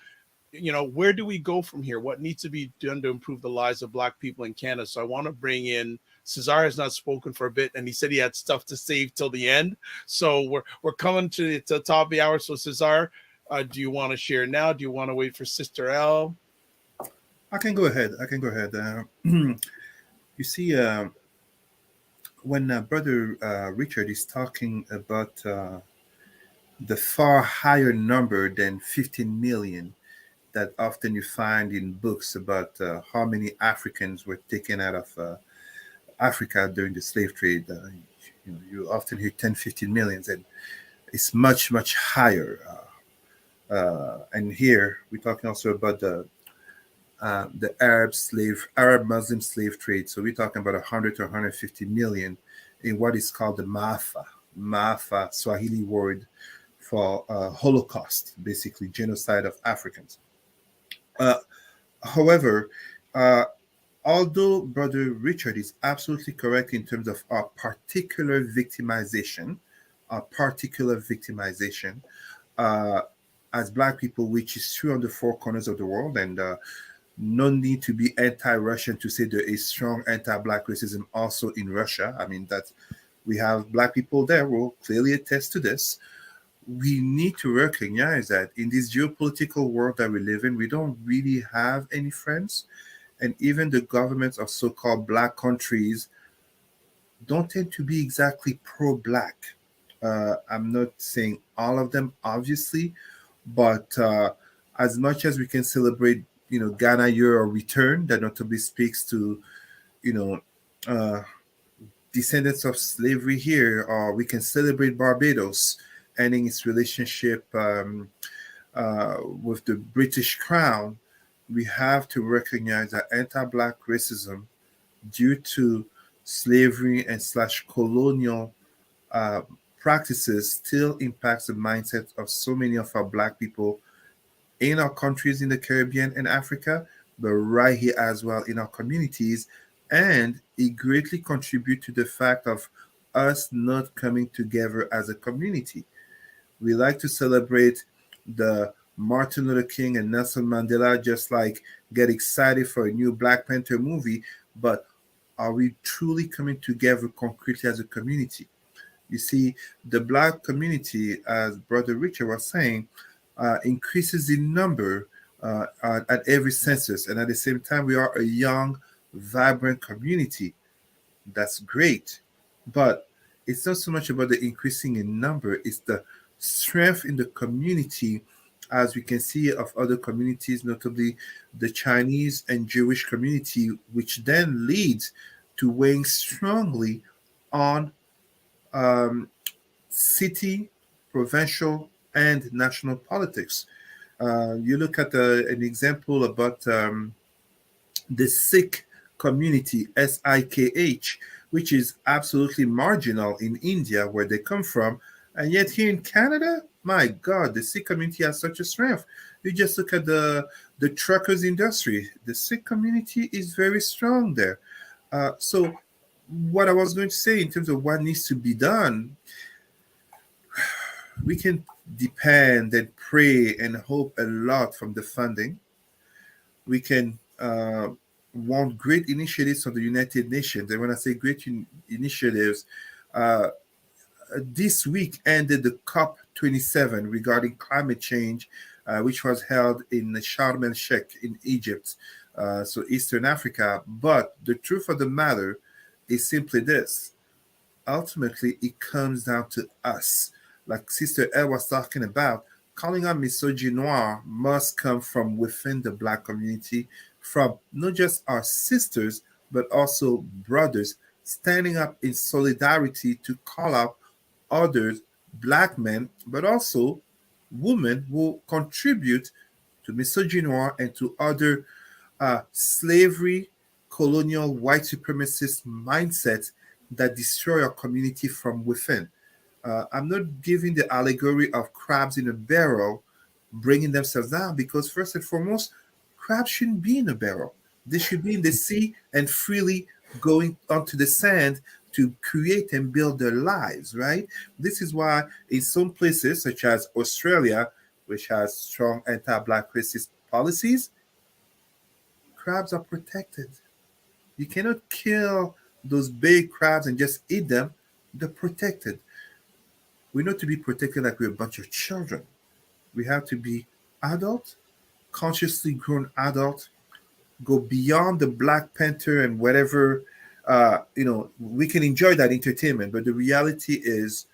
where do we go from here? What needs to be done to improve the lives of Black people in Canada? So I want to bring in, Cesar has not spoken for a bit, and he said he had stuff to save till the end. So we're coming to the top of the hour. So Cesar, do you want to share now? Do you want to wait for Sister Elle? I can go ahead. You see, when Brother Richard is talking about the far higher number than 15 million that often you find in books about how many Africans were taken out of Africa during the slave trade, you often hear 10, 15 millions, and it's much, much higher. And here we're talking also about the Arab Muslim slave trade. So we're talking about 100 to 150 million in what is called the Maafa, Swahili word for Holocaust, basically genocide of Africans. However, although Brother Richard is absolutely correct in terms of our particular victimization, I as Black people, which is true on the four corners of the world. And no need to be anti-Russian to say there is strong anti-Black racism also in Russia. I mean, that we have Black people there who will clearly attest to this. We need to recognize that in this geopolitical world that we live in, we don't really have any friends. And even the governments of so-called Black countries don't tend to be exactly pro-Black. I'm not saying all of them, obviously, but as much as we can celebrate, Ghana Year or Return, that notably speaks to, you know, uh, descendants of slavery here, or we can celebrate Barbados ending its relationship with the British Crown. We have to recognize that anti-Black racism, due to slavery and slash colonial uh, practices, still impacts the mindset of so many of our Black people in our countries in the Caribbean and Africa, but right here as well in our communities. And it greatly contributes to the fact of us not coming together as a community. We like to celebrate the Martin Luther King and Nelson Mandela, just like get excited for a new Black Panther movie, but are we truly coming together concretely as a community? You see, the Black community, as Brother Richard was saying, increases in number at every census. And at the same time, we are a young, vibrant community. That's great. But it's not so much about the increasing in number, it's the strength in the community, as we can see of other communities, notably the Chinese and Jewish community, which then leads to weighing strongly on um, city, provincial, and national politics. You look at an example about the Sikh community, SIKH, which is absolutely marginal in India, where they come from. And yet here in Canada, my God, the Sikh community has such a strength. You just look at the truckers industry. The Sikh community is very strong there. So what I was going to say in terms of what needs to be done, we can depend and pray and hope a lot from the funding. We can want great initiatives from the United Nations. And when I say great initiatives, uh, this week ended the COP27 regarding climate change, which was held in Sharm el Sheikh in Egypt, so Eastern Africa. But the truth of the matter is simply this. Ultimately, it comes down to us. Like Sister Ed was talking about, calling out misogynoir must come from within the Black community, from not just our sisters, but also brothers, standing up in solidarity to call out others, Black men, but also women who contribute to misogynoir and to other slavery, colonial, white supremacist mindsets that destroy our community from within. I'm not giving the allegory of crabs in a barrel bringing themselves down, because first and foremost, crabs shouldn't be in a barrel. They should be in the sea and freely going onto the sand to create and build their lives, right? This is why in some places, such as Australia, which has strong anti-Black racist policies, crabs are protected. You cannot kill those big crabs and just eat them. They're protected. We need to be protected like we're a bunch of children. We have to be adult, consciously grown adult, go beyond the Black Panther and whatever. We can enjoy that entertainment, but the reality is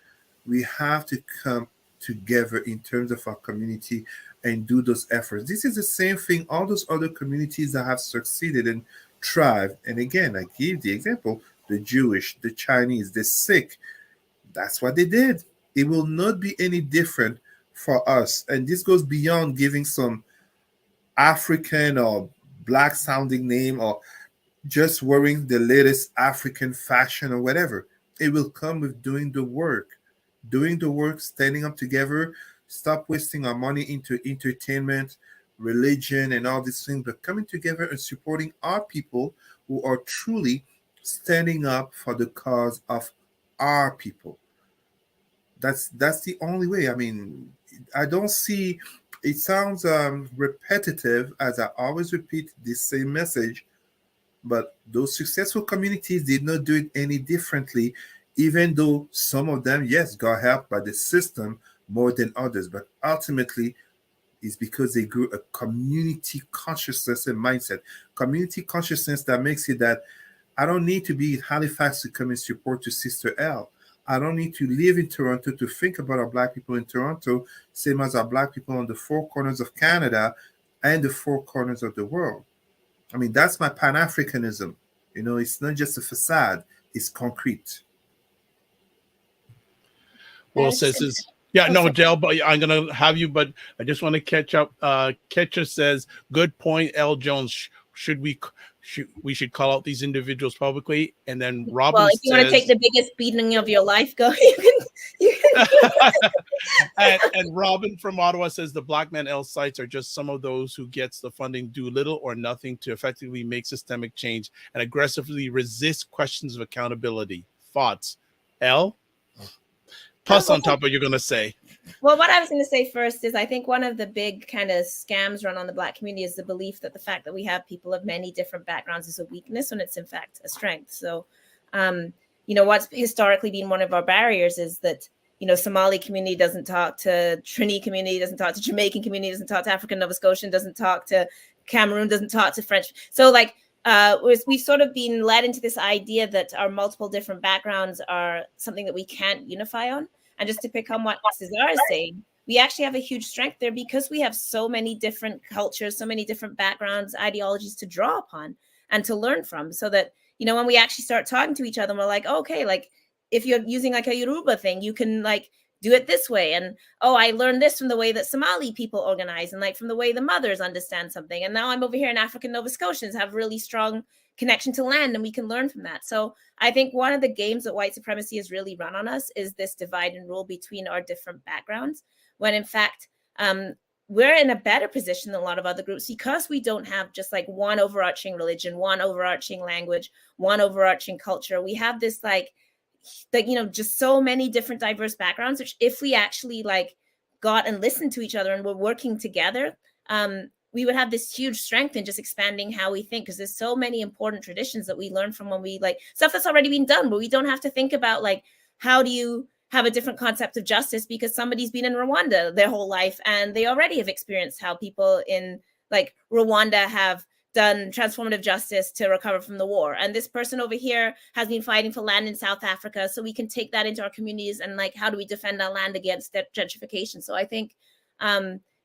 we have to come together in terms of our community and do those efforts. This is the same thing all those other communities that have succeeded and thrived. And again, I give the example, the Jewish, the Chinese, the Sikh. That's what they did. It will not be any different for us. And this goes beyond giving some African or Black sounding name, or just wearing the latest African fashion or whatever. It will come with doing the work, standing up together, stop wasting our money into entertainment, religion, and all these things, but coming together and supporting our people who are truly standing up for the cause of our people. That's the only way. I mean, I don't see it sounds repetitive, as I always repeat this same message, but those successful communities did not do it any differently, even though some of them, yes, got helped by the system more than others. But ultimately, it's because they grew a community consciousness and mindset. Community consciousness that makes it that I don't need to be in Halifax to come and support to Sister L. I don't need to live in Toronto to think about our Black people in Toronto, same as our Black people on the four corners of Canada and the four corners of the world. I mean, that's my Pan-Africanism. You know, it's not just a facade, it's concrete. Well, says, yeah, no, Del, but I'm going to have you, but I just want to catch up. Ketcher says, good point, L. Jones. Should we call out these individuals publicly? And then Robin well, if you want to take the biggest beating of your life, go. You can. and Robin from Ottawa says the Black Man L sites are just some of those who gets the funding, do little or nothing to effectively make systemic change and aggressively resist questions of accountability. Thoughts, L? Plus on top of what you're going to say. Well, what I was going to say first is I think one of the big kind of scams run on the Black community is the belief that the fact that we have people of many different backgrounds is a weakness when it's in fact a strength. So, you know, what's historically been one of our barriers is that, you know, Somali community doesn't talk to Trini community, doesn't talk to Jamaican community, doesn't talk to African Nova Scotian, doesn't talk to Cameroon, doesn't talk to French. So like, we've sort of been led into this idea that our multiple different backgrounds are something that we can't unify on. And just to pick on what Cesar is saying, we actually have a huge strength there because we have so many different cultures, so many different backgrounds, ideologies to draw upon and to learn from, so that, you know, when we actually start talking to each other, we're like, okay, like if you're using like a Yoruba thing, you can like do it this way. And, oh, I learned this from the way that Somali people organize and like from the way the mothers understand something. And now I'm over here in African Nova Scotians have really strong connection to land and we can learn from that. So I think one of the games that white supremacy has really run on us is this divide and rule between our different backgrounds, when in fact, we're in a better position than a lot of other groups because we don't have just like one overarching religion, one overarching language, one overarching culture. We have this like, you know, just so many different diverse backgrounds, which if we actually like got and listened to each other and were working together, we would have this huge strength in just expanding how we think, because there's so many important traditions that we learn from when we like stuff that's already been done, but we don't have to think about like, how do you have a different concept of justice because somebody's been in Rwanda their whole life and they already have experienced how people in like Rwanda have done transformative justice to recover from the war. And this person over here has been fighting for land in South Africa. So we can take that into our communities and like, how do we defend our land against gentrification? So I think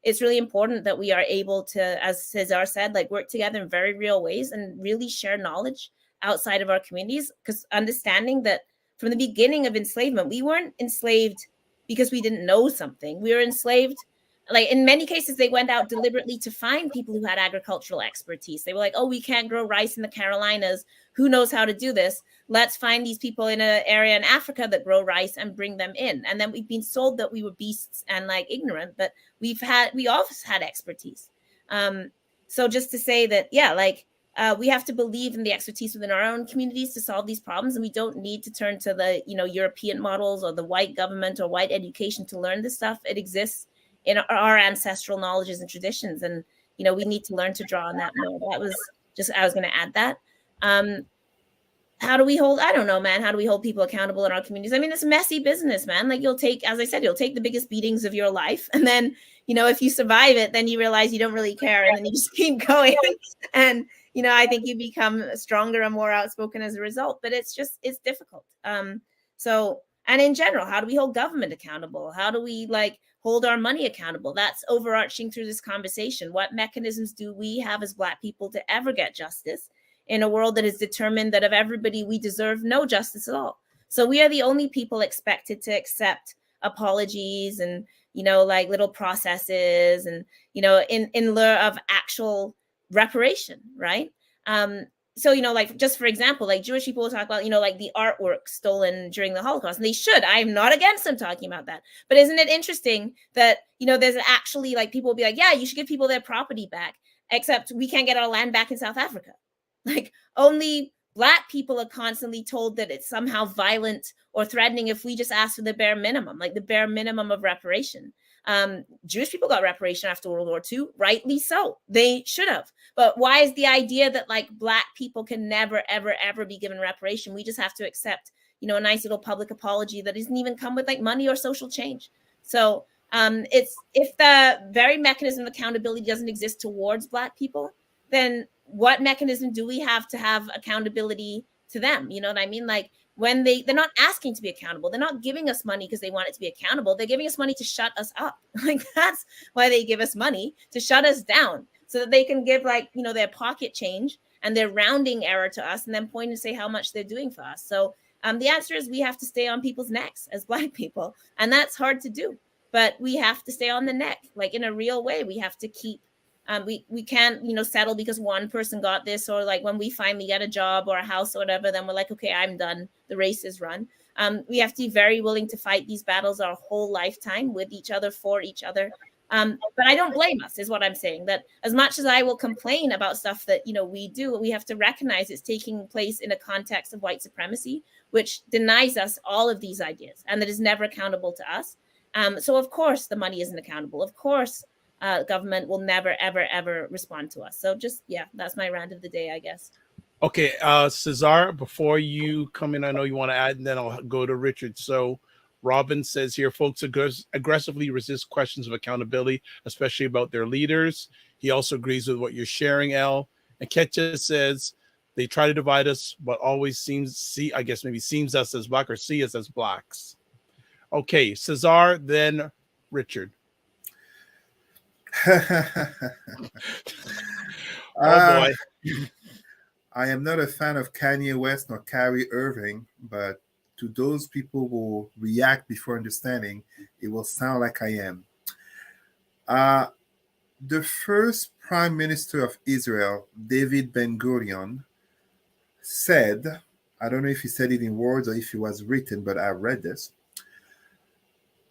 it's really important that we are able to, as Cesar said, like work together in very real ways and really share knowledge outside of our communities, because understanding that from the beginning of enslavement, we weren't enslaved because we didn't know something. We were enslaved, like in many cases, they went out deliberately to find people who had agricultural expertise. They were like, oh, we can't grow rice in the Carolinas. Who knows how to do this? Let's find these people in an area in Africa that grow rice and bring them in. And then we've been sold that we were beasts and like ignorant, but we always had expertise. So just to say that, yeah, like we have to believe in the expertise within our own communities to solve these problems. And we don't need to turn to the, you know, European models or the white government or white education to learn this stuff. It exists in our ancestral knowledges and traditions. And, you know, we need to learn to draw on that more. That was just, I was going to add that. How do we hold, I don't know, man, how do we hold people accountable in our communities? I mean, it's messy business, man. Like you'll take, as I said, you'll take the biggest beatings of your life. And then, you know, if you survive it, then you realize you don't really care. And then you just keep going. And, you know, I think you become stronger and more outspoken as a result, but it's difficult. So, and in general, how do we hold government accountable? How do we like hold our money accountable? That's overarching through this conversation. What mechanisms do we have as Black people to ever get justice in a world that is determined that of everybody, we deserve no justice at all? So we are the only people expected to accept apologies and, you know, like little processes and, you know, in lieu of actual reparation, right? So, you know, like just for example, like Jewish people will talk about, you know, like the artwork stolen during the Holocaust, and they should. I'm not against them talking about that. But isn't it interesting that, you know, there's actually like people will be like, yeah, you should give people their property back, except we can't get our land back in South Africa. Like only Black people are constantly told that it's somehow violent or threatening if we just ask for the bare minimum, like the bare minimum of reparation. Jewish people got reparation after World War II, rightly so. They should have. But why is the idea that like Black people can never, ever, ever be given reparation? We just have to accept, a nice little public apology that doesn't even come with like money or social change. So it's, if the very mechanism of accountability doesn't exist towards Black people, then what mechanism do we have to have accountability to them? You know what I mean? Like when they're not asking to be accountable, they're not giving us money because they want it to be accountable. They're giving us money to shut us up. Like that's why they give us money, to shut us down, so that they can give like, their pocket change and their rounding error to us and then point and say how much they're doing for us. So the answer is we have to stay on people's necks as Black people. And that's hard to do, but we have to stay on the neck, like in a real way. We have to keep, we can't, settle because one person got this, or like when we finally get a job or a house or whatever, then we're like, okay, I'm done. The race is run. We have to be very willing to fight these battles our whole lifetime with each other, for each other. But I don't blame us, is what I'm saying. That as much as I will complain about stuff that, we do, we have to recognize it's taking place in a context of white supremacy, which denies us all of these ideas and that is never accountable to us. So of course the money isn't accountable. Of course, government will never, ever, ever respond to us. So just, that's my rant of the day, I guess. Okay, Cesar, before you come in, I know you want to add, and then I'll go to Richard. So Robin says here, folks aggressively resist questions of accountability, especially about their leaders. He also agrees with what you're sharing, El. And Ketcha says, they try to divide us, but always seems us as Black, or see us as Blacks. Okay, Cesar, then Richard. Oh boy. I am not a fan of Kanye West nor Kyrie Irving, but to those people who react before understanding, it will sound like I am. The first Prime Minister of Israel, David Ben-Gurion, said, I don't know if he said it in words or if it was written, but I read this.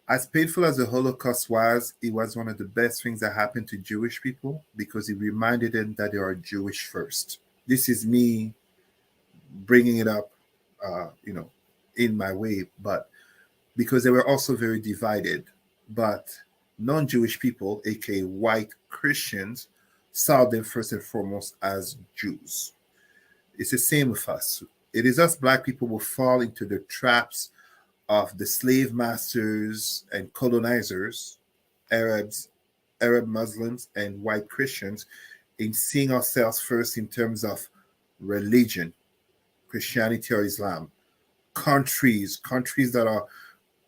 As painful as the Holocaust was, it was one of the best things that happened to Jewish people, because it reminded them that they are Jewish first. This is me bringing it up, in my way, but because they were also very divided. But non-Jewish people, aka white Christians, saw them first and foremost as Jews. It's the same with us. It is us Black people who fall into the traps of the slave masters and colonizers, Arab Muslims, and white Christians, in seeing ourselves first in terms of religion, Christianity or Islam, countries that are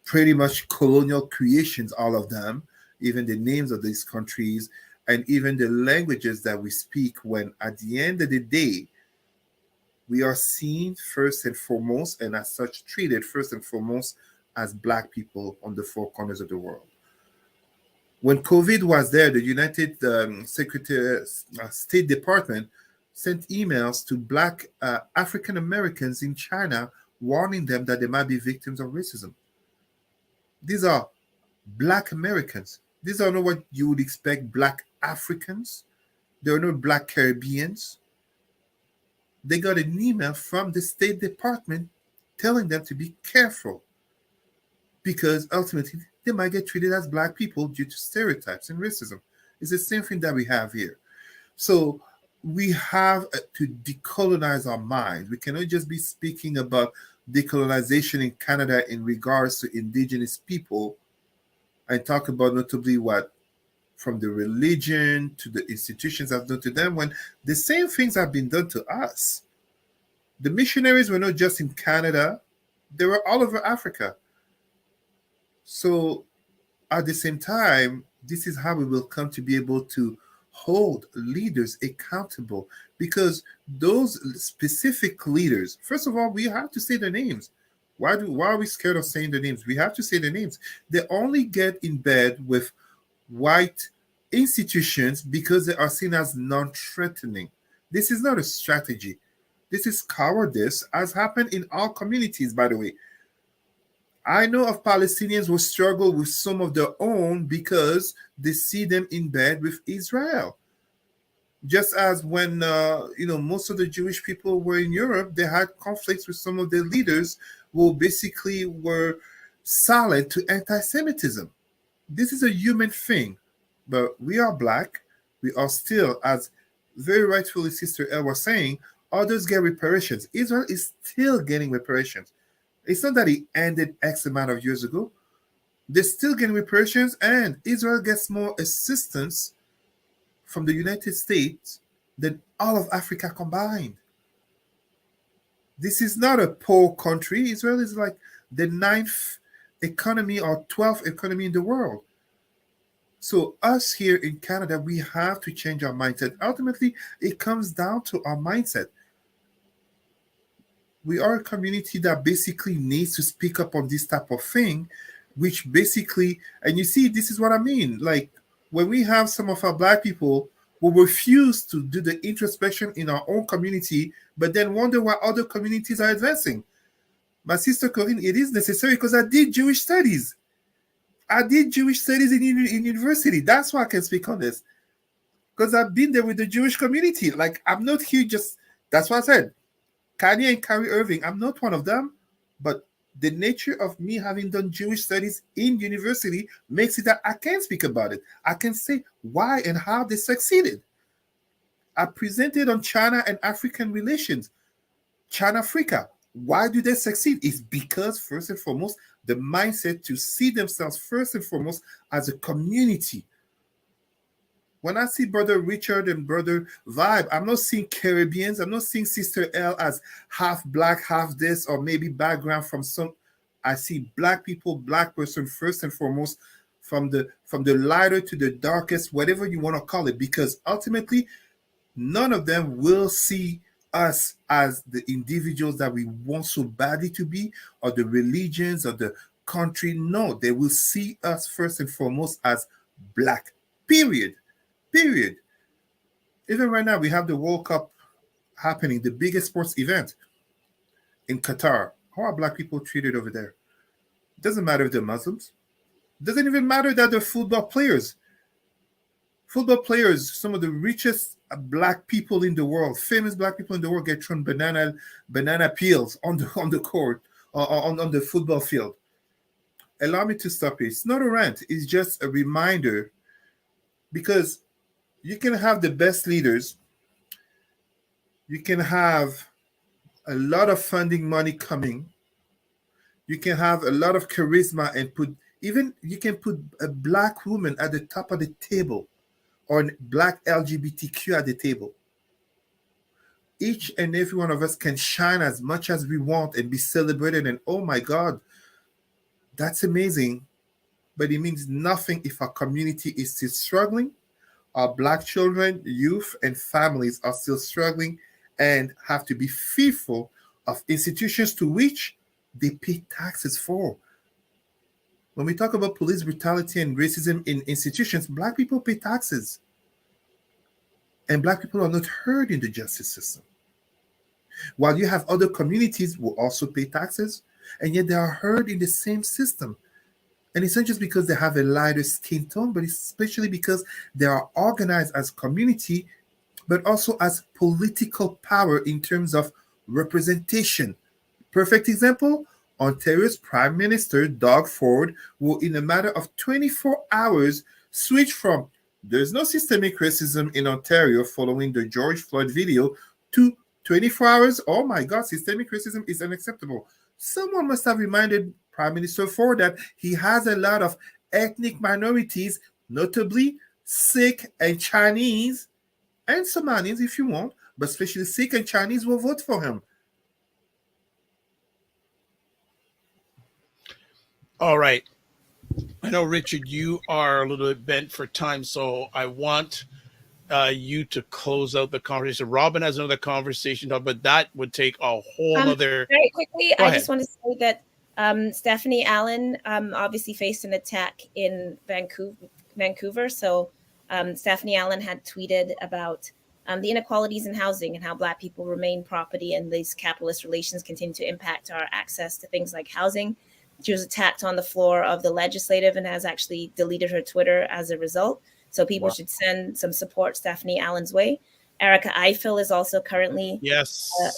pretty much colonial creations, all of them, even the names of these countries, and even the languages that we speak, when at the end of the day, we are seen first and foremost, and as such treated first and foremost, as Black people on the four corners of the world. When COVID was there, the United State Department sent emails to Black African Americans in China, warning them that they might be victims of racism. These are Black Americans. These are not what you would expect Black Africans. They are not Black Caribbeans. They got an email from the State Department telling them to be careful, because ultimately they might get treated as Black people due to stereotypes and racism. It's the same thing that we have here. So we have to decolonize our minds. We cannot just be speaking about decolonization in Canada in regards to Indigenous people and talk about notably what from the religion to the institutions have done to them, when the same things have been done to us. The missionaries were not just in Canada, they were all over Africa. So at the same time, this is how we will come to be able to hold leaders accountable, because those specific leaders, first of all, we have to say their names. Why are we scared of saying the names? We have to say the names. They only get in bed with white institutions because they are seen as non-threatening. This is not a strategy. This is cowardice, as happened in all communities, by the way. I know of Palestinians who struggle with some of their own because they see them in bed with Israel. Just as when, most of the Jewish people were in Europe, they had conflicts with some of their leaders who basically were silent to anti-Semitism. This is a human thing, but we are black. We are still, as very rightfully Sister El was saying, others get reparations. Israel is still getting reparations. It's not that it ended X amount of years ago. They're still getting reparations, and Israel gets more assistance from the United States than all of Africa combined. This is not a poor country. Israel is like the 9th economy or 12th economy in the world. So us here in Canada, we have to change our mindset. Ultimately, it comes down to our mindset. We are a community that basically needs to speak up on this type of thing, which basically, and you see, this is what I mean. Like when we have some of our black people who refuse to do the introspection in our own community, but then wonder why other communities are advancing. My sister Corinne, it is necessary because I did Jewish studies. I did Jewish studies in university. That's why I can speak on this. Because I've been there with the Jewish community. Like, I'm not here just, that's what I said. Kanye and Kyrie Irving, I'm not one of them. But the nature of me having done Jewish studies in university makes it that I can speak about it. I can say why and how they succeeded. I presented on China and African relations. China-Africa. Why do they succeed? It's because, first and foremost, the mindset to see themselves first and foremost as a community. When I see Brother Richard and Brother Vibe, I'm not seeing Caribbeans. I'm not seeing Sister L as half black, half this, or maybe background from some. I see black people, black person first and foremost, from the lighter to the darkest, whatever you want to call it, because ultimately, none of them will see us as the individuals that we want so badly to be, or the religions or the country. No, they will see us first and foremost as black. Period. Even right now, we have the World Cup happening, the biggest sports event in Qatar. How are black people treated over there? It doesn't matter if they're Muslims. It doesn't even matter that they're football players. Football players, some of the richest black people in the world, famous black people in the world, get thrown banana peels on the court, on the football field. Allow me to stop here. It's not a rant. It's just a reminder, because you can have the best leaders. You can have a lot of funding money coming. You can have a lot of charisma and you can put a black woman at the top of the table, or a black LGBTQ at the table. Each and every one of us can shine as much as we want and be celebrated. And oh my God, that's amazing. But it means nothing if our community is still struggling. Our black children, youth, and families are still struggling and have to be fearful of institutions to which they pay taxes for. When we talk about police brutality and racism in institutions, black people pay taxes. And black people are not heard in the justice system. While you have other communities who also pay taxes, and yet they are heard in the same system. And it's not just because they have a lighter skin tone, but especially because they are organized as community, but also as political power in terms of representation. Perfect example, Ontario's Prime Minister, Doug Ford, will in a matter of 24 hours switch from "there's no systemic racism in Ontario" following the George Floyd video to 24 hours, "oh my God, systemic racism is unacceptable." Someone must have reminded Prime Minister Ford that he has a lot of ethnic minorities, notably Sikh and Chinese, and Somalians if you want, but especially Sikh and Chinese will vote for him. All right. I know, Richard, you are a little bit bent for time, so I want you to close out the conversation. Robin has another conversation, but that would take a whole other. Very quickly, Go I ahead. just want to say that Stephanie Allen obviously faced an attack in Vancouver. So Stephanie Allen had tweeted about the inequalities in housing and how Black people remain property, and these capitalist relations continue to impact our access to things like housing. She was attacked on the floor of the legislative and has actually deleted her Twitter as a result. So people should send some support Stephanie Allen's way. Erica Eiffel is also currently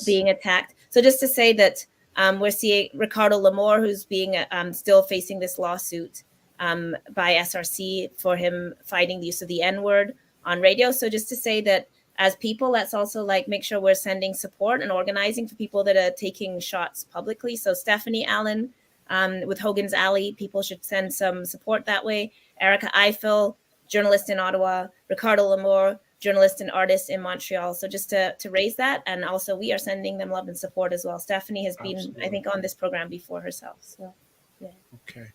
being attacked. So just to say that we're seeing Ricardo Lamour, who's being still facing this lawsuit by SRC for him fighting the use of the N-word on radio. So just to say that as people, let's also like make sure we're sending support and organizing for people that are taking shots publicly. So Stephanie Allen with Hogan's Alley, people should send some support that way. Erica Eiffel, journalist in Ottawa, Ricardo Lamour, journalist and artist in Montreal. So just to raise that. And also we are sending them love and support as well. Stephanie has been, I think, on this program before herself. So, yeah. Okay.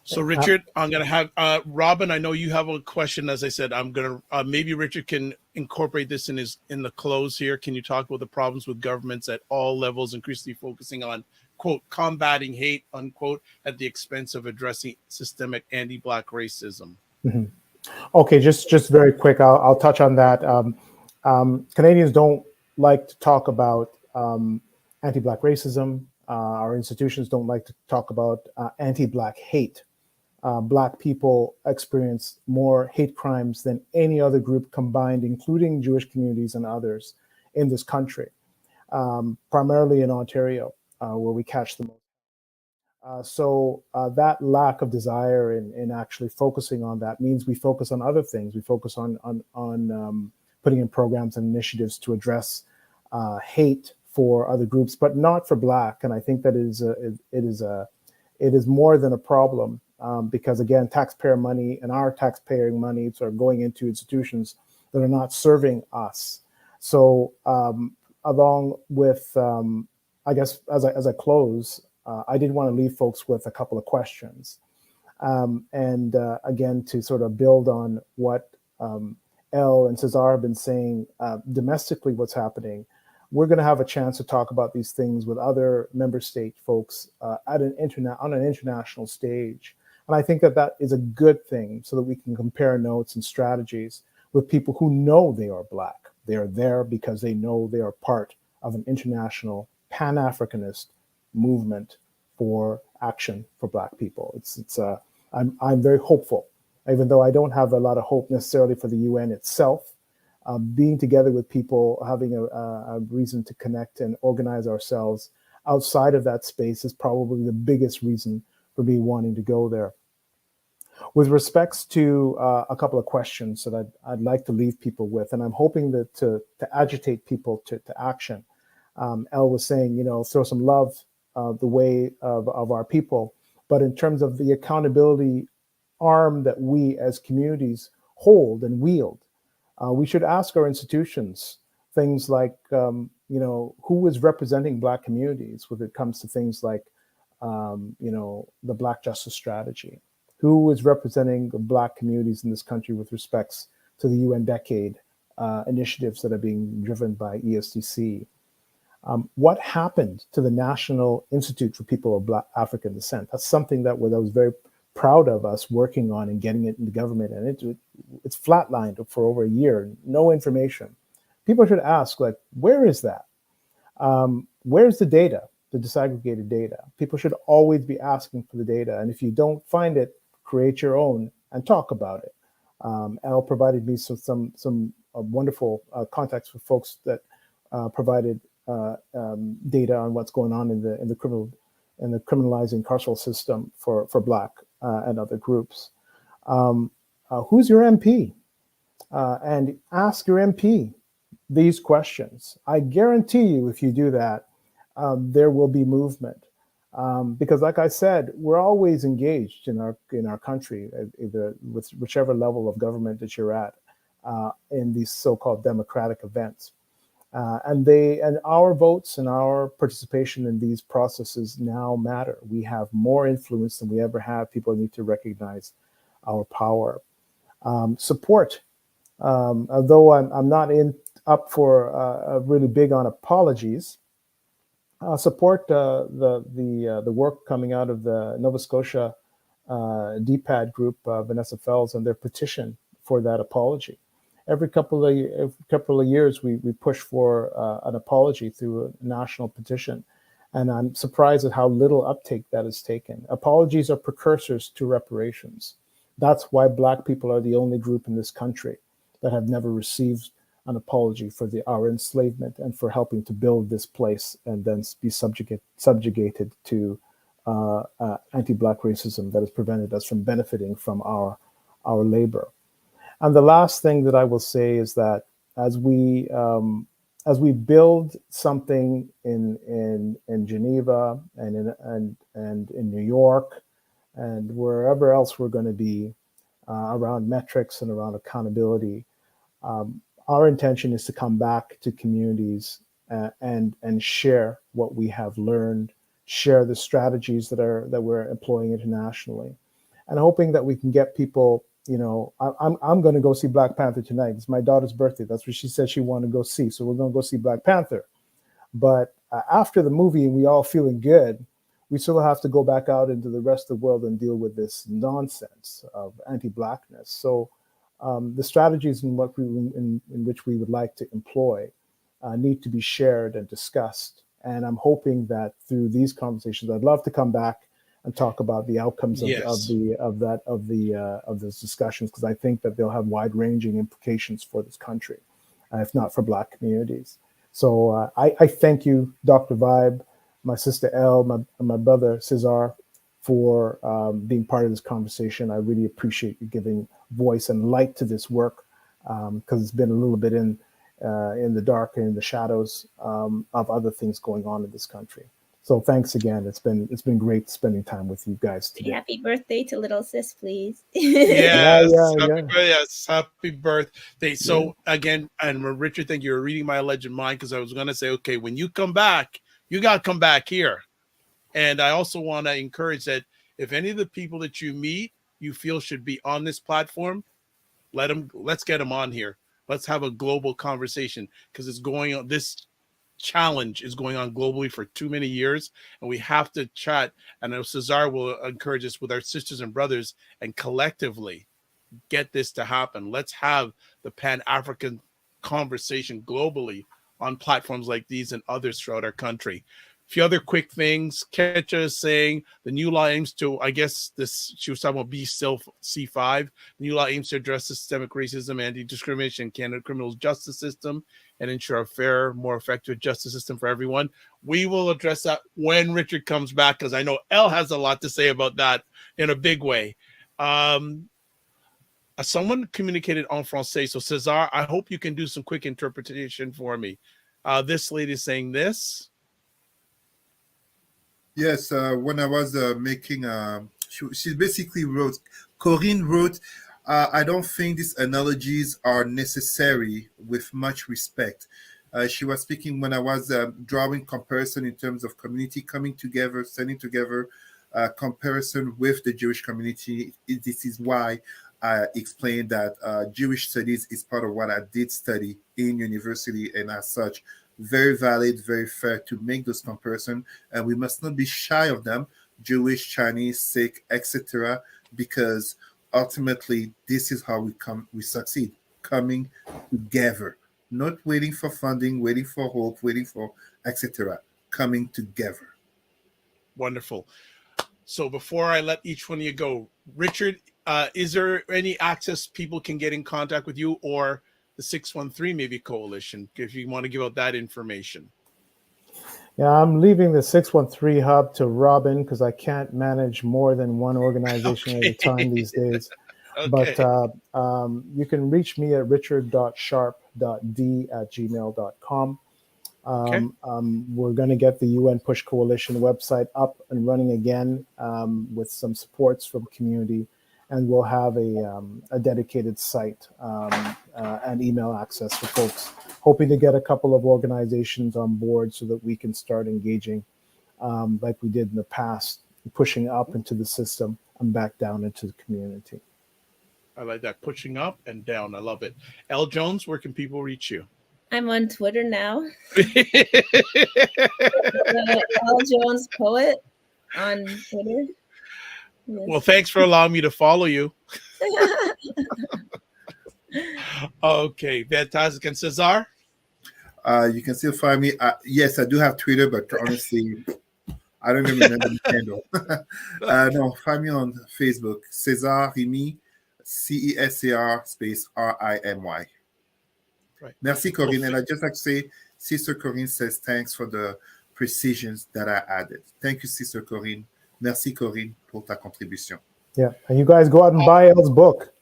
So Richard, I'm going to have Robin. I know you have a question. As I said, I'm going to maybe Richard can incorporate this in the close here. Can you talk about the problems with governments at all levels, increasingly focusing on quote combating hate unquote at the expense of addressing systemic anti-Black racism? Mm-hmm. Okay, just very quick. I'll touch on that. Canadians don't like to talk about anti-Black racism. Our institutions don't like to talk about anti-Black hate. Black people experience more hate crimes than any other group combined, including Jewish communities and others in this country, primarily in Ontario, where we catch the most. So that lack of desire in actually focusing on that means we focus on other things. We focus on putting in programs and initiatives to address hate for other groups, but not for Black. And I think that it is more than a problem. Because again, taxpayer money and our taxpayer monies are going into institutions that are not serving us. So along with, I guess, as I close, I did want to leave folks with a couple of questions. And again, to sort of build on what Elle and Cesar have been saying domestically, what's happening, we're going to have a chance to talk about these things with other member state folks on an international stage. And I think that is a good thing so that we can compare notes and strategies with people who know they are Black. They are there because they know they are part of an international Pan-Africanist movement for action for Black people. I'm very hopeful, even though I don't have a lot of hope necessarily for the UN itself. Being together with people, having a reason to connect and organize ourselves outside of that space is probably the biggest reason for me wanting to go there. With respects to a couple of questions that I'd like to leave people with, and I'm hoping that to agitate people to action. Elle was saying, throw some love the way of our people, but in terms of the accountability arm that we as communities hold and wield, we should ask our institutions things like, who is representing Black communities when it comes to things like, the Black Justice Strategy. Who is representing the Black communities in this country with respects to the UNDPAD initiatives that are being driven by ESDC? What happened to the National Institute for People of Black African Descent? That's something that I was very proud of us working on and getting it into government, and it's flatlined for over a year, no information. People should ask, like, where is that? Where's the data, the disaggregated data? People should always be asking for the data, and if you don't find it, create your own and talk about it. Elle provided me some wonderful contacts with folks that provided data on what's going on in the criminalizing carceral system for Black and other groups. Who's your MP? And ask your MP these questions. I guarantee you, if you do that, there will be movement. Because, like I said, we're always engaged in our country, either with whichever level of government that you're at, in these so-called democratic events, and our votes and our participation in these processes now matter. We have more influence than we ever have. People need to recognize our power. Support. Although I'm not up for really big on apologies. Support the work coming out of the Nova Scotia UNDPAD group, Vanessa Fells, and their petition for that apology. Every couple of years, we push for an apology through a national petition, and I'm surprised at how little uptake that has taken. Apologies are precursors to reparations. That's why Black people are the only group in this country that have never received an apology for our enslavement and for helping to build this place and then be subjugated to anti-Black racism that has prevented us from benefiting from our labor. And the last thing that I will say is that as we build something in Geneva and in New York and wherever else we're going to be around metrics and around accountability, our intention is to come back to communities and share what we have learned, share the strategies that we're employing internationally, and hoping that we can get people. I'm going to go see Black Panther tonight. It's my daughter's birthday. That's what she said she wanted to go see. So we're going to go see Black Panther. But after the movie and we all feeling good, we still have to go back out into the rest of the world and deal with this nonsense of anti-Blackness. So the strategies in which we would like to employ need to be shared and discussed. And I'm hoping that through these conversations, I'd love to come back and talk about the outcomes of those discussions, because I think that they'll have wide-ranging implications for this country, if not for Black communities. So I thank you, Dr. Vibe, my sister Elle, my brother Cesar, for being part of this conversation. I really appreciate you giving voice and light to this work, because it's been a little bit in the dark and in the shadows of other things going on in this country. So thanks again. It's been great spending time with you guys today. Happy birthday to little sis, please. Yes, happy birthday. So again, and Richard, thank you. You're reading my legend mind, because I was going to say, okay, when you come back, you got to come back here. And I also want to encourage that if any of the people that you meet, you feel should be on this platform, let's get them on here. Let's have a global conversation, because it's going on. This challenge is going on globally for too many years, and we have to chat. And I know Cesar will encourage us with our sisters and brothers and collectively get this to happen. Let's have the Pan-African conversation globally on platforms like these and others throughout our country. A few other quick things. Ketcha is saying the new law aims to, I guess she was talking about C5. The new law aims to address systemic racism, anti-discrimination in Canada criminal justice system, and ensure a fair, more effective justice system for everyone. We will address that when Richard comes back, because I know Elle has a lot to say about that in a big way. Someone communicated en français. So Cesar, I hope you can do some quick interpretation for me. This lady is saying this. Yes, when I was making, she basically wrote, Corinne wrote, I don't think these analogies are necessary, with much respect. She was speaking when I was drawing comparison in terms of community coming together, standing together, comparison with the Jewish community. This is why I explained that Jewish studies is part of what I did study in university, and as such, very valid, very fair to make those comparisons, and we must not be shy of them, Jewish, Chinese, Sikh, etc., because ultimately this is how we succeed, coming together, not waiting for funding, waiting for hope, waiting for etc., coming together. Wonderful. So before I let each one of you go, Richard, is there any access people can get in contact with you or the 613 maybe coalition, if you want to give out that information? Yeah, I'm leaving the 613 hub to Robin, because I can't manage more than one organization at a time these days. But you can reach me at richard.sharpe.d@gmail.com. We're going to get the UN Push Coalition website up and running again with some supports from community, and we'll have a dedicated site and email access for folks. Hoping to get a couple of organizations on board so that we can start engaging like we did in the past, pushing up into the system and back down into the community. I like that, pushing up and down. I love it. Elle Jones, where can people reach you? I'm on Twitter now. Elle Jones Poet on Twitter. Yes. Well, thanks for allowing me to follow you. Okay, fantastic. And Cesar? You can still find me. Yes, I do have Twitter, but honestly, I don't even remember the handle. No, find me on Facebook, Cesar Rimi, CESAR space RIMY. Right. Merci, Corinne. And I just like to say, Sister Corinne says thanks for the precisions that I added. Thank you, Sister Corinne. Merci Corinne pour ta contribution. Yeah, and you guys go out and buy Elle's book.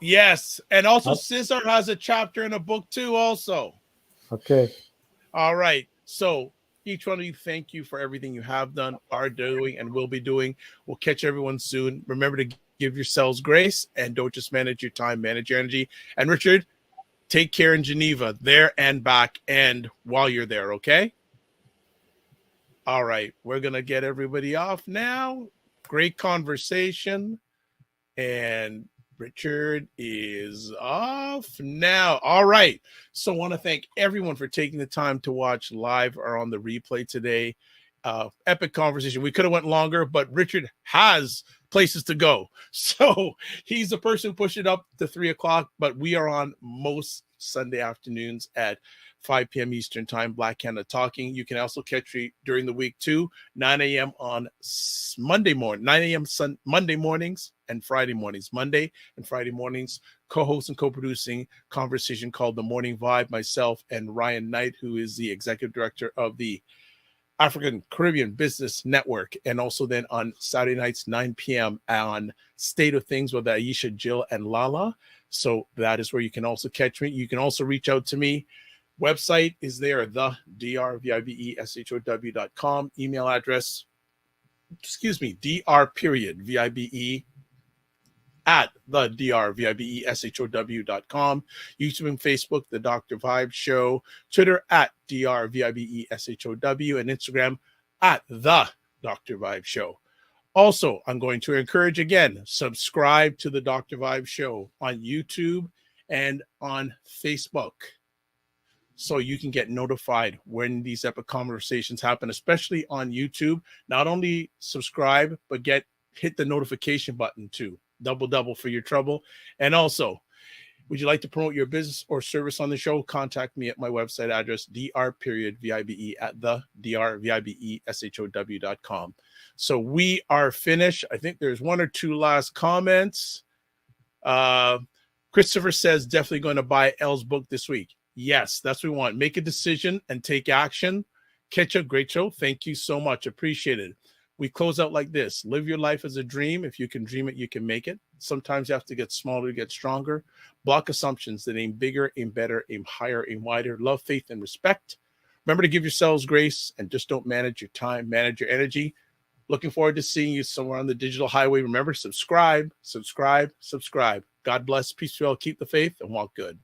Yes, and also Cesar has a chapter in a book too also. Okay. All right. So each one of you, thank you for everything you have done, are doing, and will be doing. We'll catch everyone soon. Remember to give yourselves grace and don't just manage your time, manage your energy. And Richard, take care in Geneva, there and back, and while you're there, okay? All right. We're going to get everybody off now. Great conversation. And Richard is off now. All right. So I want to thank everyone for taking the time to watch live or on the replay today. Epic conversation. We could have went longer, but Richard has places to go. So he's the person who pushed it up to 3:00, but we are on most Sunday afternoons at 5 p.m. Eastern Time, Black Canada Talking. You can also catch me during the week too, 9 a.m. on Monday morning, 9 a.m. Monday mornings and Friday mornings. Monday and Friday mornings, co-host and co-producing conversation called The Morning Vibe, myself and Ryan Knight, who is the executive director of the African Caribbean Business Network, and also then on Saturday nights, 9 p.m. on State of Things with Aisha, Jill, and Lala. So that is where you can also catch me. You can also reach out to me. Website is there, the drvibeshow.com. Email address, dr.vibe at the drvibeshow.com. YouTube and Facebook, The Dr. Vibe Show. Twitter at drvibeshow, and Instagram at The Dr. Vibe Show. Also, I'm going to encourage again, subscribe to The Dr. Vibe Show on YouTube and on Facebook, so you can get notified when these epic conversations happen, especially on YouTube. Not only subscribe, but hit the notification button too. Double for your trouble. And also, would you like to promote your business or service on the show? Contact me at my website address, dr.vibe at the drvibeshow.com. So we are finished. I think there's one or two last comments. Christopher says, definitely going to buy Elle's book this week. Yes, that's what we want. Make a decision and take action. Catch up. Great show. Thank you so much. Appreciate it. We close out like this. Live your life as a dream. If you can dream it, you can make it. Sometimes you have to get smaller to get stronger. Block assumptions that aim bigger, aim better, aim higher, aim wider. Love, faith, and respect. Remember to give yourselves grace and just don't manage your time, manage your energy. Looking forward to seeing you somewhere on the digital highway. Remember, subscribe. God bless, peace, well, keep the faith, and walk good.